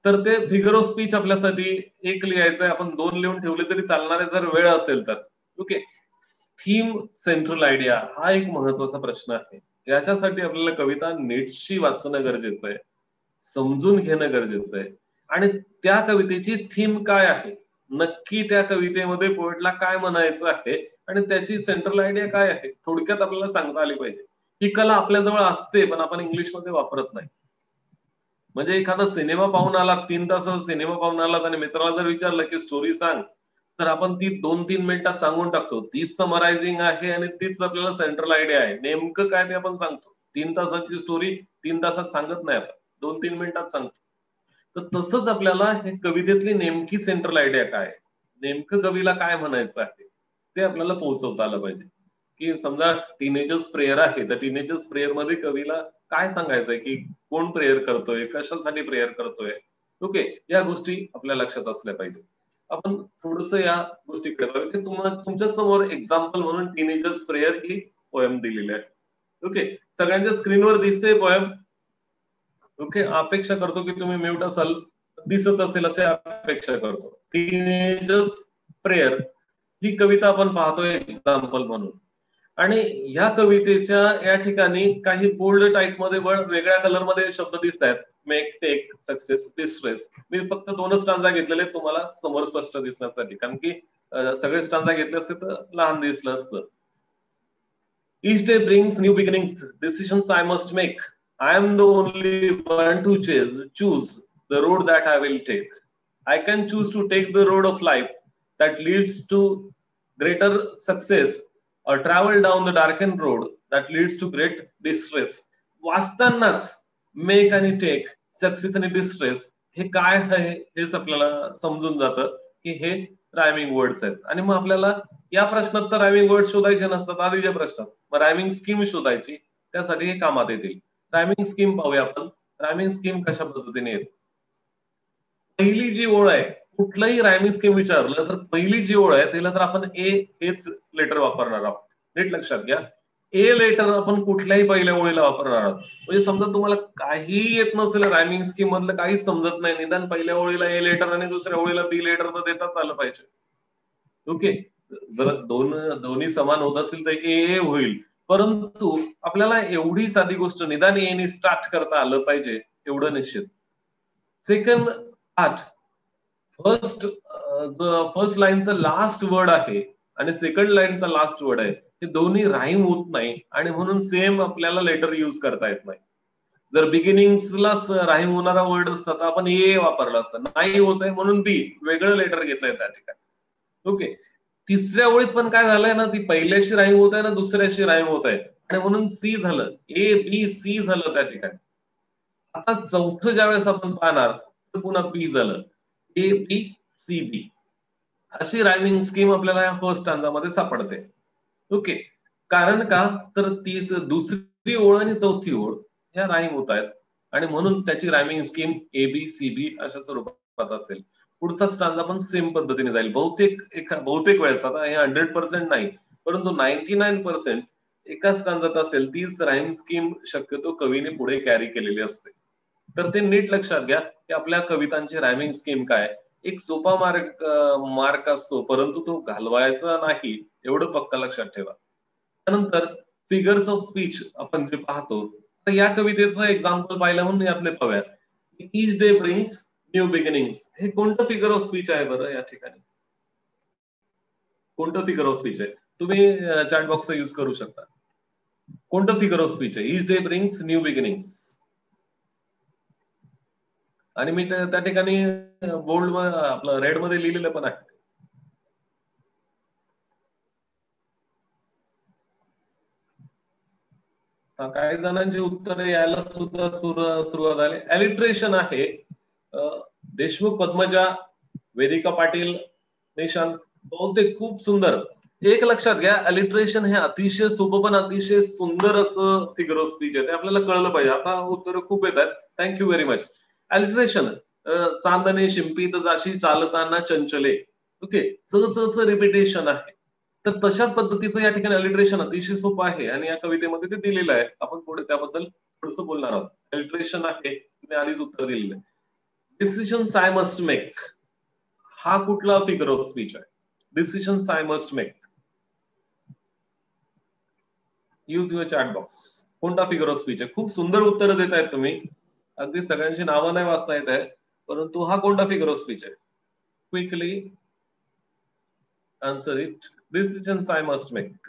Speaker 3: तर ते फिगर ऑफ स्पीच आपल्यासाठी एक लिहायचंय, आपण 2 लिहून ठेवले तरी चालणारे जर वेळ असेल तर. ओके, थीम सेंट्रल आयडिया हा एक महत्वाचा प्रश्न आहे. याच्यासाठी आपल्याला कविता नीटशी वाचणं गरजेचं आहे, समजून घेणं गरजेचं आहे. आणि त्या कवितेची थीम काय आहे, नक्की त्या कवितेमध्ये पोएटला काय म्हणायचं आहे आणि त्याची सेंट्रल आयडिया काय आहे, थोडक्यात आपल्याला सांगता आली पाहिजे. ही कला आपल्याजवळ असते पण आपण इंग्लिशमध्ये वापरत नाही. म्हणजे एखादा सिनेमा पाहून आलात, 3 तास सिनेमा पाहून आलात आणि मित्राला जर विचारलं की स्टोरी सांग, तर आपण ती 2-3 मिनिटात सांगून टाकतो. तीच समरायझिंग आहे आणि तीच आपल्याला सेंट्रल आयडिया आहे. नेमकं काय ते आपण सांगतो. 3 तासाची स्टोरी 3 तासात सांगत नाही आपण, 2-3 मिनिटात सांगतो. तर तसंच आपल्याला हे कवितेतली नेमकी सेंट्रल आयडिया काय, नेमकं कवीला काय म्हणायचं आहे ते आपल्याला पोहोचवता आलं पाहिजे. की समजा टीनेजर्स प्रेयर आहे, तर टीनेजर्स प्रेयर मध्ये कवीला काय सांगायचंय, की कोण प्रेयर करतोय, कशासाठी प्रेयर करतोय. ओके, या गोष्टी आपल्या लक्षात असल्या पाहिजे. आपण थोडस या गोष्टीकडे बघूया. तुम्हाला तुमच्या समोर एक्झाम्पल म्हणून टीनेजर्स प्रेयर ही पोएम दिलेली आहे. ओके, सगळ्यांच्या स्क्रीनवर दिसते पोएम. ओके, अपेक्षा करतो की तुम्ही म्यूट असाल, दिसत असेल असे अपेक्षा करतो. टीनेजर्स प्रेयर ही कविता आपण पाहतोय एक्झाम्पल म्हणून. आणि ह्या कवितेच्या या ठिकाणी काही बोल्ड टाईप मध्ये वेगळ्या कलर मध्ये शब्द दिसत आहेत. Make, take, success, distress. मी फक्त 2च स्टांजा घेतलेले तुम्हाला समोर स्पष्ट दिसण्यासाठी, कारण की सगळे स्टांजा घेतले असते तर लहान दिसलं असतं. Each day brings new beginnings, decisions I must make. I am the only one to choose the road that I will take. I can choose to take the road of life that leads to greater success or travel down the darkened road that leads to great distress. वाचतानाच make आणि take, success आणि distress हे काय आहे हेच आपल्याला समजून जातं की हे रायमिंग वर्ड्स आहेत. आणि मग आपल्याला या प्रश्नात तर रायमिंग वर्ड शोधायचे नसतात आधीच्या प्रश्नात, मग रायमिंग स्कीम शोधायची, त्यासाठी हे कामात येतील. रायमिंग स्कीम पाहूया आपण. रायमिंग स्कीम कशा पद्धतीने येते. पहिली जी ओळ आहे, कुठलंही रायमिंग स्कीम विचारलं तर पहिली जी ओळ आहे तिला तर आपण ए हेच लेटर वापरणार आहोत. नीट लक्षात घ्या, ए लेटर आपण कुठल्याही पहिल्या ओळीला वापरणार आहोत. म्हणजे समजा तुम्हाला काही येत नसेल, रायमिंग स्कीम मधलं काहीच समजत नाही, निदान पहिल्या ओळीला ए लेटर आणि दुसऱ्या ओळीला बी लेटर तर देताच आलं पाहिजे. ओके, जर दोन्ही समान होत असेल तर ए होईल, परंतु आपल्याला एवढी साधी गोष्ट निदान एने स्टार्ट करता आलं पाहिजे एवढं निश्चित. सेकंड पार्ट, फर्स्ट लाईनचं लास्ट वर्ड आहे आणि सेकंड लाईनचा लास्ट वर्ड आहे, हे दोन्ही राईम होत नाही आणि म्हणून सेम आपल्याला लेटर युज करता येत नाही. जर बिगिनिंग्सलाच राईम होणारा वर्ड असता तर आपण ए वापरला असता, नाही होत आहे म्हणून बी वेगळं लेटर घेतलंय त्या ठिकाणी. ओके, तिसऱ्या ओळीत पण काय झालंय ना, ती पहिल्याशी राईम होत आहे ना दुसऱ्याशी राईम होत आहे आणि म्हणून सी झालं, ए बी सी झालं त्या ठिकाणी. आता चौथं ज्यावेळेस आपण पाहणार तर पुन्हा बी झालं, ए बी सी बी अशी रायमिंग स्कीम आपल्याला या फर्स्ट स्टांजामध्ये सापडते. ओके, कारण का तर ती दुसरी ओळ आणि चौथी ओळ ह्या राईम होत आहेत आणि म्हणून त्याची rhyming scheme A B C B अशा स्वरूपात असेल. पुढचा स्टांजा पण सेम पद्धतीने जाईल. बहुतेक वेळेस, आता हे 100% नाही परंतु 99% एका स्टांजात असेल तीच राईम स्कीम शक्यतो कवीने पुढे कॅरी केलेली असते. तर ते नीट लक्षात घ्या की आपल्या कवितांची रायमिंग स्कीम काय. एक सोपा मार्क असतो परंतु तो घालवायचा नाही एवढं पक्का लक्षात ठेवा. त्यानंतर फिगर्स ऑफ स्पीच आपण जे पाहतो तर या कवितेचं एक्झाम्पल पाहिलं म्हणून यातले पाहूया. Each day brings new beginnings, हे कोणतं फिगर ऑफ स्पीच आहे बरं या ठिकाणी? कोणतं फिगर ऑफ स्पीच आहे? तुम्ही चॅट बॉक्सचा यूज करू शकता. कोणतं फिगर ऑफ स्पीच आहे? Each day brings new beginnings. आणि मी त्या ठिकाणी बोल्ड आपलं रेड मध्ये लिहिलेलं पण आहे. काही जणांची उत्तरे यायला सुद्धा सुरुवात झाली. एलिट्रेशन आहे. देशमुख पद्मजा, वेदिका पाटील, निशांत, बहुतेक खूप सुंदर. एक लक्षात घ्या, एलिट्रेशन हे अतिशय सोपं पण अतिशय सुंदर असं फिगर ऑफ स्पीच आहे. ते आपल्याला कळलं पाहिजे. आता उत्तर खूप येत आहेत. Thank you very much. एलिट्रेशन, चांदणे शिंपीत जाशी चालताना चंचले. ओके, च रिपिटेशन आहे. तर तशाच पद्धतीचं या ठिकाणी एलिट्रेशन अतिशय सोपं आहे आणि या कवितेमध्ये ते दिलेलं आहे. आपण पुढे त्याबद्दल थोडंसं बोलणार आहोत. एलिट्रेशन आहे, तुम्ही आधीच उत्तर दिलेलं आहे. डिसिजन्स आय मस्ट मेक, हा कुठला फिगर ऑफ स्पीच आहे? Decisions I must make. Use your chat box. कोणता फिगर ऑफ स्पीच आहे? खूप सुंदर उत्तर देत आहेत तुम्ही. अगदी सगळ्यांची नावं नाही वाचता येत आहे परंतु हा कोणता फिगर ऑफ स्पीच आहे? Quickly answer it. Decisions I must make.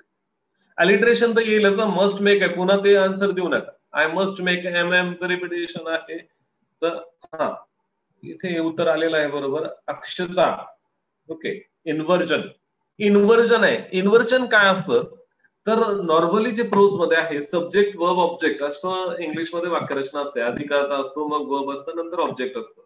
Speaker 3: Alliteration तर येईल, मस्ट मेक आहे, पुन्हा ते आन्सर देऊ नका. आय मस्ट मेक चं रिपिटेशन आहे. तर हा इथे उत्तर आलेलं आहे बरोबर. अक्षता. Okay, inversion. इन्व्हर्जन आहे. इन्व्हर्जन काय असतं तर नॉर्मली जे प्रोज मध्ये आहे सब्जेक्ट वर्ब ऑब्जेक्ट असं इंग्लिशमध्ये वाक्यरचना असते. आधी कर्ता असतो, मग वर्ब असतं, नंतर ऑब्जेक्ट असतं.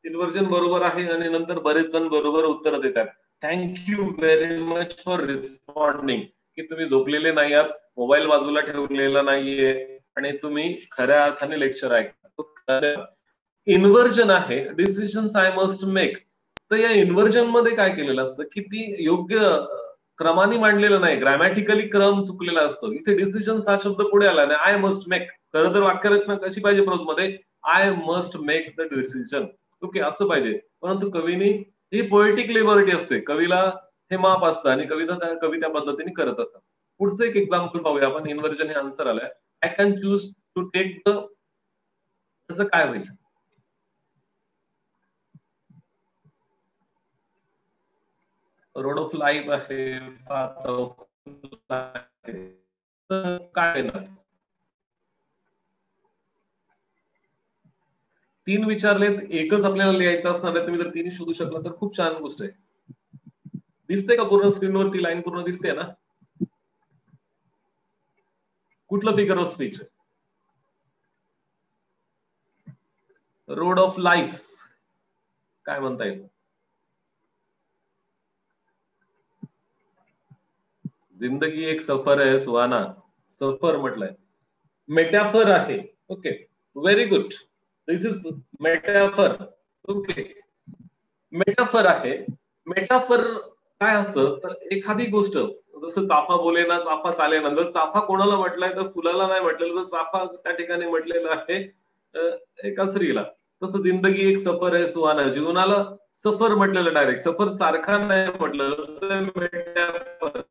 Speaker 3: इन्व्हर्जन बरोबर आहे आणि नंतर बरेच जण बरोबर उत्तर देतात. Thank you very much for responding, की तुम्ही झोपलेले नाही आहात, मोबाईल बाजूला ठेवलेला नाहीये आणि तुम्ही खऱ्या अर्थाने लेक्चर ऐकता. इन्व्हर्जन आहे डिसिजन्स आय मस्ट मेक. तर या इन्व्हर्जन मध्ये काय केलेलं असतं की ती योग्य क्रमाने मांडलेलं नाही, ग्रॅमॅटिकली क्रम चुकलेला असतो. इथे डिसिजन्स हा शब्द पुढे आला आणि आय मस्ट मेक. खरं तर वाक्यरचना कशी पाहिजे प्रोज मध्ये? I must make the decision. Okay, असं पाहिजे. परंतु कवीने ही पोएटिक लिबर्टी असते, कवीला हे माप असतं आणि कवी त्या पद्धतीने करत असतात. पुढचं एक एक्झाम्पल पाहूया आपण. इन्व्हर्जन हे आन्सर आलंय. I can choose to take the, त्याचं काय होईल? रोड ऑफ लाईफ आहे, काय ना. 3 विचारलेत, एकच आपल्याला लिहायचं असणार आहे. तुम्ही जर 3 शोधू शकला तर खूप छान गोष्ट आहे. दिसते का पूर्ण स्क्रीनवरती लाईन पूर्ण दिसते ना? कुठलं figure of speech? Road of life काय म्हणता येईल? जिंदगी एक सफर आहे सुहाना, सफर म्हटलंय. मेटाफर आहे. Okay, very good. This is metaphor. Okay, metaphor आहे. मेटाफर काय असतं तर एखादी गोष्ट, जसं चाफा बोले ना चाफा चाले ना, जर चाफा कोणाला म्हटलंय तर फुलाला नाही म्हटलेलं, तर चाफा त्या ठिकाणी म्हटलेलं आहे एका स्त्रीला. तसं जिंदगी एक सफर आहे सुहाना, जीवनाला सफर म्हटलेलं डायरेक्ट, सफर सारखा नाही म्हटलेलं. मेटाफर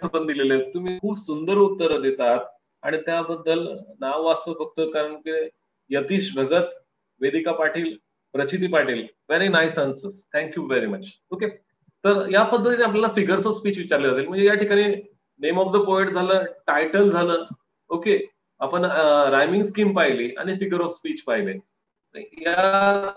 Speaker 3: पण दिलेले आहेत. तुम्ही खूप सुंदर उत्तर देतात आणि त्याबद्दल नाव वाचतो फक्त कारण की यतीश भगत, वेदिका पाटील, प्रचिती Patil, very nice answers. Thank you very much. Okay, तर या पद्धतीने आपल्याला फिगर्स ऑफ स्पीच विचारले जातील. म्हणजे या ठिकाणी नेम ऑफ द पोएट झालं, टायटल झालं, ओके, आपण रायमिंग स्कीम पाहिली आणि फिगर ऑफ स्पीच पाहिले. या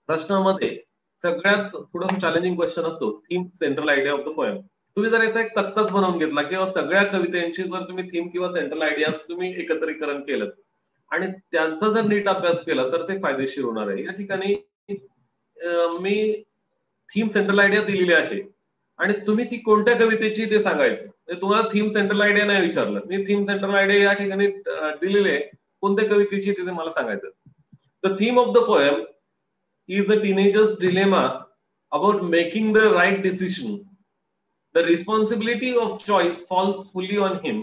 Speaker 3: प्रश्नामध्ये सगळ्यात थोडंसं चॅलेंजिंग क्वेश्चन असतो theme, central idea of the poem. तुम्ही जर याचा एक तक्ताच बनवून घेतला किंवा सगळ्या कवितेची जर तुम्ही थीम किंवा सेंट्रल आयडियाज तुम्ही एकत्रीकरण केलं आणि त्यांचा जर नीट अभ्यास केला तर ते फायदेशीर होणार आहे. या ठिकाणी मी थीम, सेंट्रल आयडिया दिलेली आहे आणि तुम्ही ती कोणत्या कवितेची ते सांगायचं. तुम्हाला थीम, सेंट्रल आयडिया नाही विचारलं, मी थीम, सेंट्रल आयडिया या ठिकाणी दिलेले आहे, कोणत्या कवितेची ते मला सांगायचं. The theme of the poem is a teenager's dilemma about making the right decision. The responsibility of choice falls fully on him.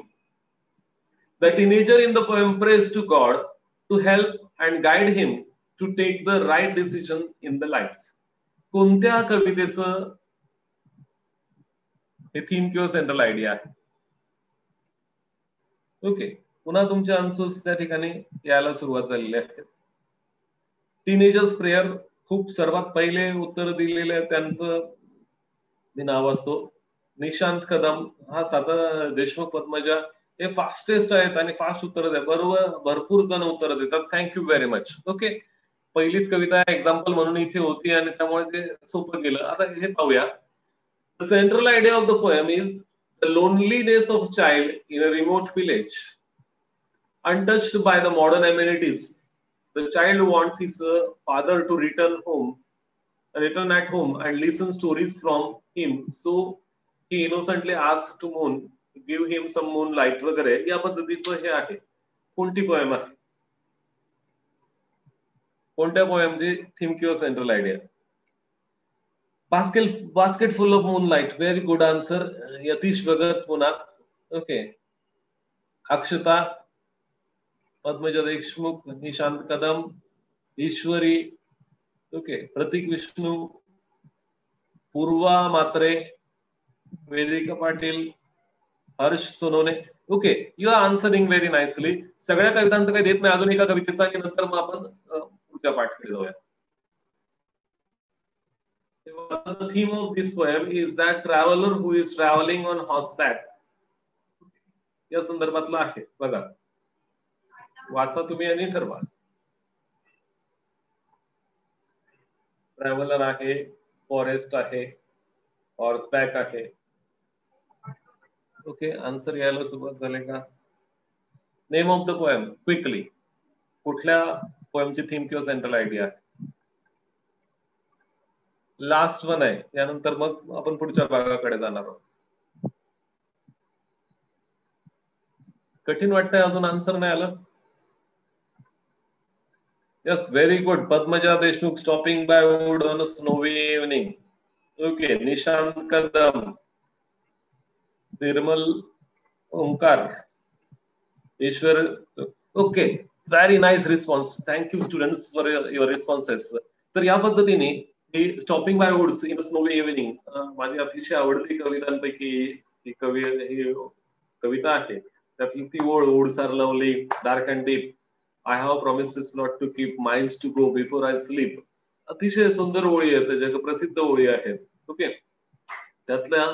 Speaker 3: The teenager in the poem prays to God to help and guide him to take the right decision in the life. कोणत्या कवितेचं हे theme किंवा central idea आहे? Okay, पुन्हा तुमचे answers त्या ठिकाणी यायला सुरुवात झालेली आहे. टीनेजर्स प्रेयर खूप सर्वात पहिले उत्तर दिलेले आहे त्यांचं मी नाव असतो निशांत कदम. हा साधा देशमुख पद्मजा हे फास्टेस्ट आहेत आणि फास्ट उत्तर देतात, बरोबर भरपूर जण उत्तर देतात. Thank you very much. ओके, पहिलीच कविता एक्झाम्पल म्हणून इथे होती आणि त्यामुळे ते सोपं गेलं. आता हे पाहूया. The central idea of the poem is the loneliness of child in a remote village untouched by the modern amenities. The child wants his father to return at home and listen stories from him. So he innocently asks to moon, give him some moonlight वगैरे या पद्धतीचं हे आहे. कोणती poem आहे? कोणत्या पोएमची theme किंवा central idea? Basket full of moonlight. Very good answer. Yatish Bhagat पुन्हा. Okay, Akshata, Padmaja Deshmukh, Nishant Kadam, Ishwari, okay, Pratik Vishnu, Purva Matre, Vedika Patil, Harsh Sonone. Okay, you are answering very nicely. सगळ्या कवितांचं काही देत नाही, अजून एका कवितेचा आणि नंतर मग आपण पुढच्या पाठाकडे जाऊया. The theme of this poem is that traveler who is traveling on horseback. या संदर्भातला आहे बघा, वाचा तुम्ही आणि ठरवा. ट्रॅव्हलर आहे, फॉरेस्ट आहे, हॉर्सबॅक आहे. ओके, आन्सर यायला सुरुवात झाले का? Name of the poem quickly. कुठल्या पोएमची थीम किंवा सेंट्रल आयडिया आहे? लास्ट वन आहे, यानंतर मग आपण पुढच्या भागाकडे जाणार आहोत. कठीण वाटतंय, अजून आन्सर नाही आलं? Yes, very good. Padmaja Deshmukh, stopping by wood on a snowy evening. Okay, Nishant Kadam, Nirmal Omkar, Ishwar. Okay, very nice response. Thank you, students, for your responses. तर या पद्धतीने stopping by woods in snowy evening माझी अतिशय आवडती कवितांपैकी ही कविता आहे. त्यातली ती ओळ, woods are lovely, dark and deep, I have promises not to keep, miles to go before I sleep. अतिशय सुंदर ओळी आहेत, जगप्रसिद्ध ओळी आहेत. ओके, त्यातल्या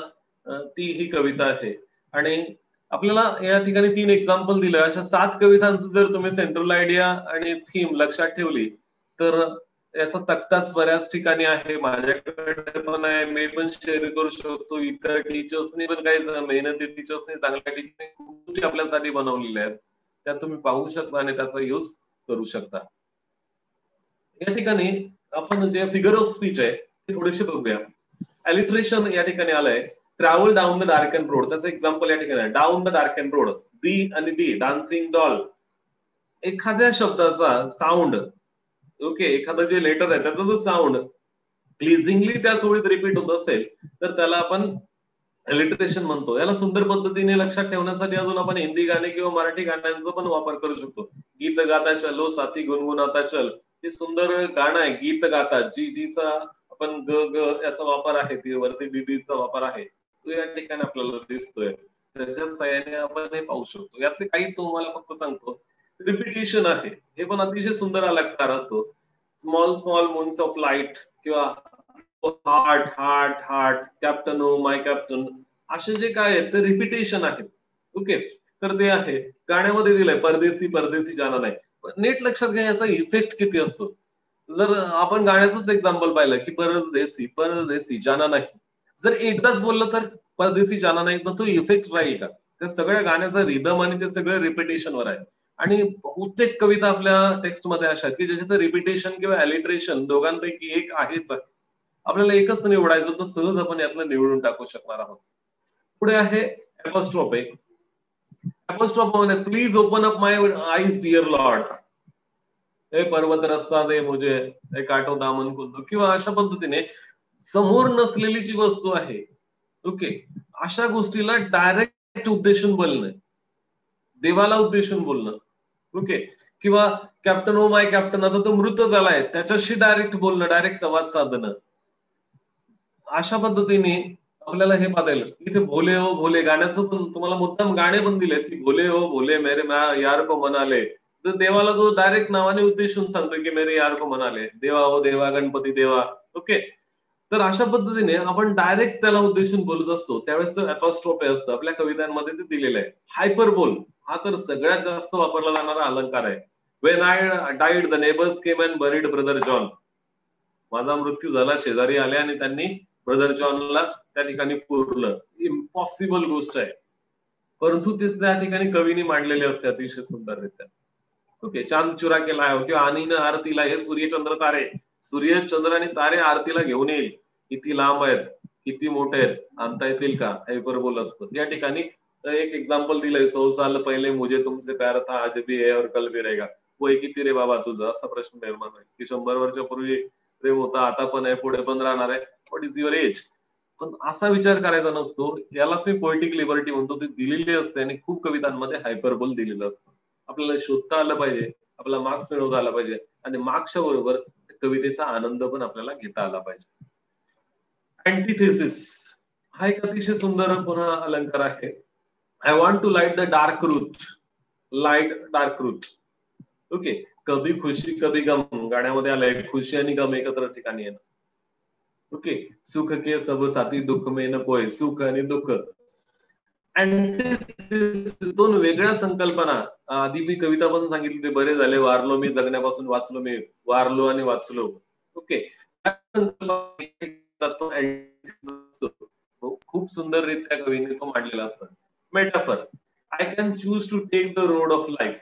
Speaker 3: ती ही कविता आहे. आणि आपल्याला या ठिकाणी 3 एक्झाम्पल दिले. अशा 7 कवितांचं जर तुम्ही सेंट्रल आयडिया आणि थीम लक्षात ठेवली तर याचा तक्ताच बऱ्याच ठिकाणी आहे, माझ्याकडे पण आहे, मी पण शेअर करू शकतो. इतर टीचर्सनी पण काही मेहनती टीचर्सनी चांगल्या टीचर्सनी आपल्यासाठी बनवलेल्या आहेत, त्या तुम्ही पाहू शकता आणि त्याचा यूज करू शकता. या ठिकाणी आपण जे फिगर ऑफ स्पीच आहे ते थोडेसे बघूया. अलिट्रेशन या ठिकाणी आलंय. Travel down the dark and road, त्याचं एक्झाम्पल या ठिकाणी आहे. Down the dark and road, D आणि डी, डान्सिंग डॉल. एखाद्या शब्दाचा साऊंड, ओके, एखादं जे लेटर आहे त्याचं जर साऊंड प्लीजिंगली त्याच ओळीत रिपीट होत असेल तर त्याला आपण अलिट्रेशन म्हणतो. याला सुंदर पद्धतीने लक्षात ठेवण्यासाठी अजून आपण हिंदी गाणे किंवा मराठी गाण्यांचा पण वापर करू शकतो. गीत गाता चलो साथी गुणगुणाता चल, हे सुंदर गाणं आहे. गीत गाता, जी जीचा आपण ग ग याचा वापर आहे, ती वरती डीडीचा वापर आहे, तो या ठिकाणी आपल्याला दिसतोय. त्याच्या सहाय्याने आपण हे पाहू शकतो. यातले काही तुम्हाला फक्त सांगतो. रिपिटेशन आहे, हे पण अतिशय सुंदर अलंकार असतो. Small small moons of light किंवा हार्ट हार्ट हार्ट, कॅप्टन हो माय कॅप्टन, असे जे काय आहेत ते रिपिटेशन आहेत. ओके, तर ते आहे गाण्यामध्ये दिलंय परदेसी परदेसी जाना नाही. नीट लक्षात घ्या याचा इफेक्ट किती असतो. जर आपण गाण्याचंच एक्झाम्पल पाहिलं की परदेसी परदेसी जाना नाही, जर एकदाच बोललं तर परदेसी जाना नाही, तर तो इफेक्ट राहील का? त्या सगळ्या गाण्याचा रिदम आणि ते सगळं रिपिटेशनवर आहे. आणि बहुतेक कविता आपल्या टेक्स्टमध्ये अशा आहेत की ज्याच्यात रिपिटेशन किंवा अलिटरेशन दोघांपैकी एक आहेच आहे. आपल्याला एकच निवडायचं तर सहज आपण यातलं निवडून टाकू शकणार आहोत. पुढे आहे एपॉस्ट्रॉफ. एपॉस्ट्रॉफ मध्ये please open up my eyes dear lord, हे पर्वत रस्ता दे मुझे, हे काटो दामन कुंदो, किंवा अशा पद्धतीने समोर नसलेली जी वस्तू आहे, ओके, अशा गोष्टीला डायरेक्ट उद्देशून बोलणं, देवाला उद्देशून बोलणं, ओके, किंवा कॅप्टन ओ माय कॅप्टन, आता तो मृत झालाय त्याच्याशी डायरेक्ट बोलणं, डायरेक्ट संवाद साधणं. अशा पद्धतीने आपल्याला हे पाहायला इथे भोले हो भोले गाण्यातून तुम्हाला मुद्दाम गाणे पण दिलेत की भोले हो भोले मेरे यार को मनाले, तर देवाला जो डायरेक्ट नावाने उद्देशून सांगतो की मेरे यार को मनाले, देवा हो देवा गणपती देवा. ओके, तर अशा पद्धतीने आपण डायरेक्ट त्याला उद्देशून बोलत असतो त्यावेळेस अपॉस्ट्रोफी असतं. आपल्या कवितांमध्ये ते दिलेलं आहे. हायपरबोल हा तर सगळ्यात जास्त वापरला जाणारा अलंकार आहे. When I died the neighbours came and buried brother John, माझा मृत्यू झाला शेजारी आले आणि त्यांनी ब्रदर जॉनला त्या ठिकाणी पुरलं. इम्पॉसिबल गोष्ट आहे, परंतु ते त्या ठिकाणी कवीने मांडलेले असते अतिशय सुंदररित्या. ओके, चांद चुरा केला आहे किंवा आनीनं आरतीला, हे सूर्यचंद्र तारे, सूर्यचंद्र आणि तारे आरतीला घेऊन येईल, किती लांब आहेत किती मोठे आहेत आणता येतील का, हायपरबोल असतं. या ठिकाणी एक एक्झाम्पल दिलंय, 100 साल पहिले मुझे तुमसे प्यार था आज भी है और कल भी रहेगा, वय किती रे बाबा तुझं, असा प्रश्न निर्माण होईल की 100 वर्षापूर्वी प्रेम होता, आता पण आहे, पुढे पण राहणार आहे, व्हॉट इज युअर एज. पण असा विचार करायचा नसतो. यालाच मी पोएटिक लिबर्टी म्हणतो. ती दिलेली असते आणि खूप कवितांमध्ये हायपरबोल दिलेलं असतं. आपल्याला शोधता आलं पाहिजे, आपला मार्क्स मिळवता आला पाहिजे आणि मार्क्सच्या बरोबर कवितेचा आनंद पण आपल्याला घेता आला पाहिजे. अँटिथेसिस हा एक अतिशय सुंदर पुन्हा अलंकार आहे. I want to light the dark route, light dark route. Okay, Kabhi Khushi Kabhi Gham गाण्यामध्ये आलंय, खुशी आणि गम एकत्र ठिकाणी येणं. ओके, सुख के सब साथी दुःख में न कोय, सुख आणि दुःख. दोन वेगळ्या संकल्पना. आधी मी कविता पण सांगितली, ते बरे झाले वारलो मी जगण्यापासून वाचलो मी, वारलो आणि वाचलो. ओके, खूप सुंदररित्या कवीने तो मांडलेला असतो. Metaphor, I can choose to take the road of life,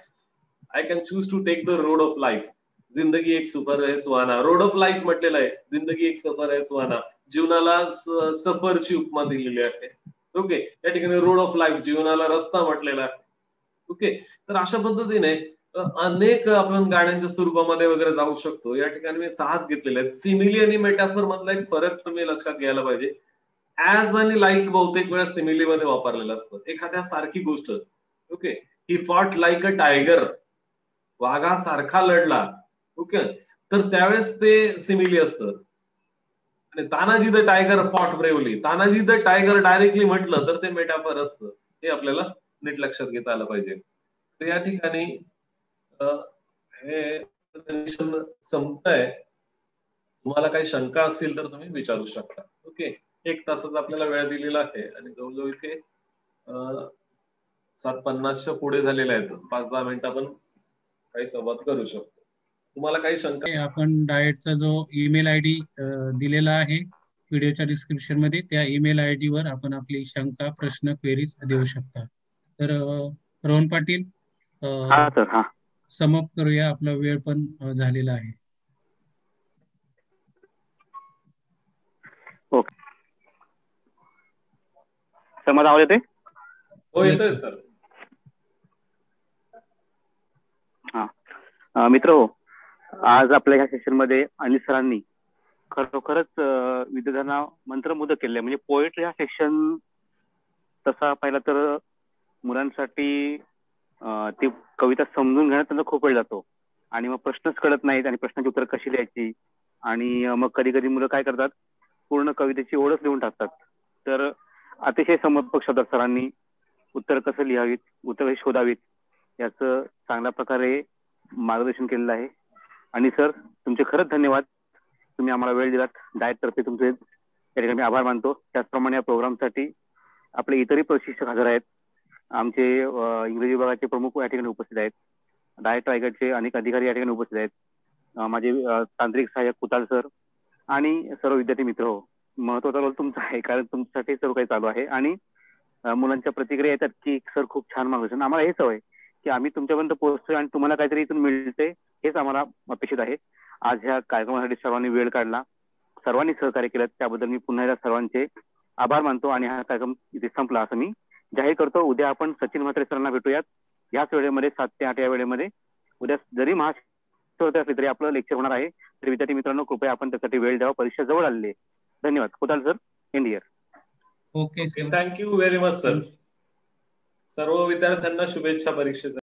Speaker 3: I can choose to take the road of life, जिंदगी एक सफर है सुहाना. रोड ऑफ लाईफ म्हटलेलं आहे, जिंदगी एक सफर है सुहाना, जीवनाला सफरची उपमा दिलेली आहे. ओके, या ठिकाणी रोड ऑफ लाईफ, जीवनाला रस्ता म्हटलेला आहे. ओके, तर अशा पद्धतीने अनेक आपण गाण्यांच्या स्वरूपामध्ये वगैरे जाऊ शकतो. या ठिकाणी मी 6 घेतलेले आहेत. सिमिली आणि मेटाफर मधला एक फरक तुम्ही लक्षात घ्यायला पाहिजे. ऍज आणि लाईक बहुतेक वेळा सिमिली मध्ये वापरलेलं असतं. एखाद्या सारखी गोष्ट, okay, he fought like a tiger, वाघासारखा लढला, ओके, तर त्यावेळेस ते सिमिली असतं. आणि Tanaji the tiger fought bravely, Tanaji the tiger directly म्हटलं तर ते मेटाफर असतं. हे आपल्याला नीट लक्षात घेता आलं पाहिजे. तर या ठिकाणी हे संपतंय. तुम्हाला काही शंका असतील तर तुम्ही विचारू शकता. ओके, 1 तासाचा आपल्याला वेळ दिलेला आहे आणि जवळजवळ इथे 7:50च्या पुढे झालेले आहेत. 5-10 मिनिटं आपण काही संवाद करू शकतो. तुम्हाला काही शंका?
Speaker 2: आपण डाएटचा जो ईमेल आयडी दिलेला आहे व्हिडिओच्या डिस्क्रिप्शन मध्ये, त्या ईमेल आयडी वर आपण आपली शंका, प्रश्न, क्वेरीज देऊ शकता. तर रोहन पाटील,
Speaker 1: हा सर, हा
Speaker 2: समअप करूया, आपला वेळ पण झालेला आहे.
Speaker 1: ओके सर, माझा आवाज येते?
Speaker 3: हो, येतोय सर.
Speaker 1: हा मित्र हो, आज आपल्या ह्या सेशन मध्ये अनिल सरांनी खरोखरच विद्यार्थ्यांना मंत्रमुग्ध केले. म्हणजे पोएट्री हा सेक्शन तसा पाहिला तर मुलांसाठी ती कविता समजून घेण्यात त्यांचा खूप वेळ जातो आणि मग प्रश्नच कळत नाहीत आणि प्रश्नाची उत्तर कशी द्यायची, आणि मग कधी कधी मुलं काय करतात, पूर्ण कवितेची ओळख लिहून टाकतात. तर अतिशय समर्पक शब्दात सरांनी उत्तर कसं लिहावीत, उत्तर कशी शोधावीत याचं चांगल्या प्रकारे मार्गदर्शन केलेलं आहे. आणि सर, तुमचे खरंच धन्यवाद. तुम्ही आम्हाला वेळ दिलात. डायट तर्फे तुमचे त्या ठिकाणी आभार मानतो. त्याचप्रमाणे या प्रोग्रामसाठी आपले इतरही प्रशिक्षक हजर आहेत. आमचे इंग्रजी विभागाचे प्रमुख या ठिकाणी उपस्थित आहेत. डायट रायगडचे अनेक अधिकारी या ठिकाणी उपस्थित आहेत. माझे तांत्रिक सहाय्यक कुताल सर आणि सर्व विद्यार्थी मित्र हो. महत्वाचा रोल तुमचा आहे, कारण तुमच्यासाठी सर्व काही चालू आहे. आणि मुलांच्या प्रतिक्रिया येतात की सर खूप छान मार्गदर्शन. आम्हाला हेच हवंय की आम्ही तुमच्यापर्यंत पोहोचतोय आणि तुम्हाला काहीतरी इथून मिळते, हेच आम्हाला अपेक्षित आहे. आज ह्या कार्यक्रमासाठी सर्वांनी वेळ काढला, सर्वांनी सहकार्य केलं, त्याबद्दल मी पुन्हा एकदा सर्वांचे आभार मानतो. आणि हा कार्यक्रम इथे संपला असं मी जाहीर करतो. उद्या आपण सचिन म्हात्रे सरांना भेटूयात याच वेळेमध्ये 7 ते 8 या वेळेमध्ये. उद्या जरी महाशिवरात्री असली तरी आपलं लेक्चर होणार आहे. तर विद्यार्थी मित्रांनो, कृपया आपण त्यासाठी वेळ द्यावा. परीक्षा जवळ आलेली आहे. धन्यवाद. Kutal sir, end here.
Speaker 2: Okay sir,
Speaker 3: thank you very much sir. सर्व विद्यार्थ्यांना शुभेच्छा परीक्षेसाठी.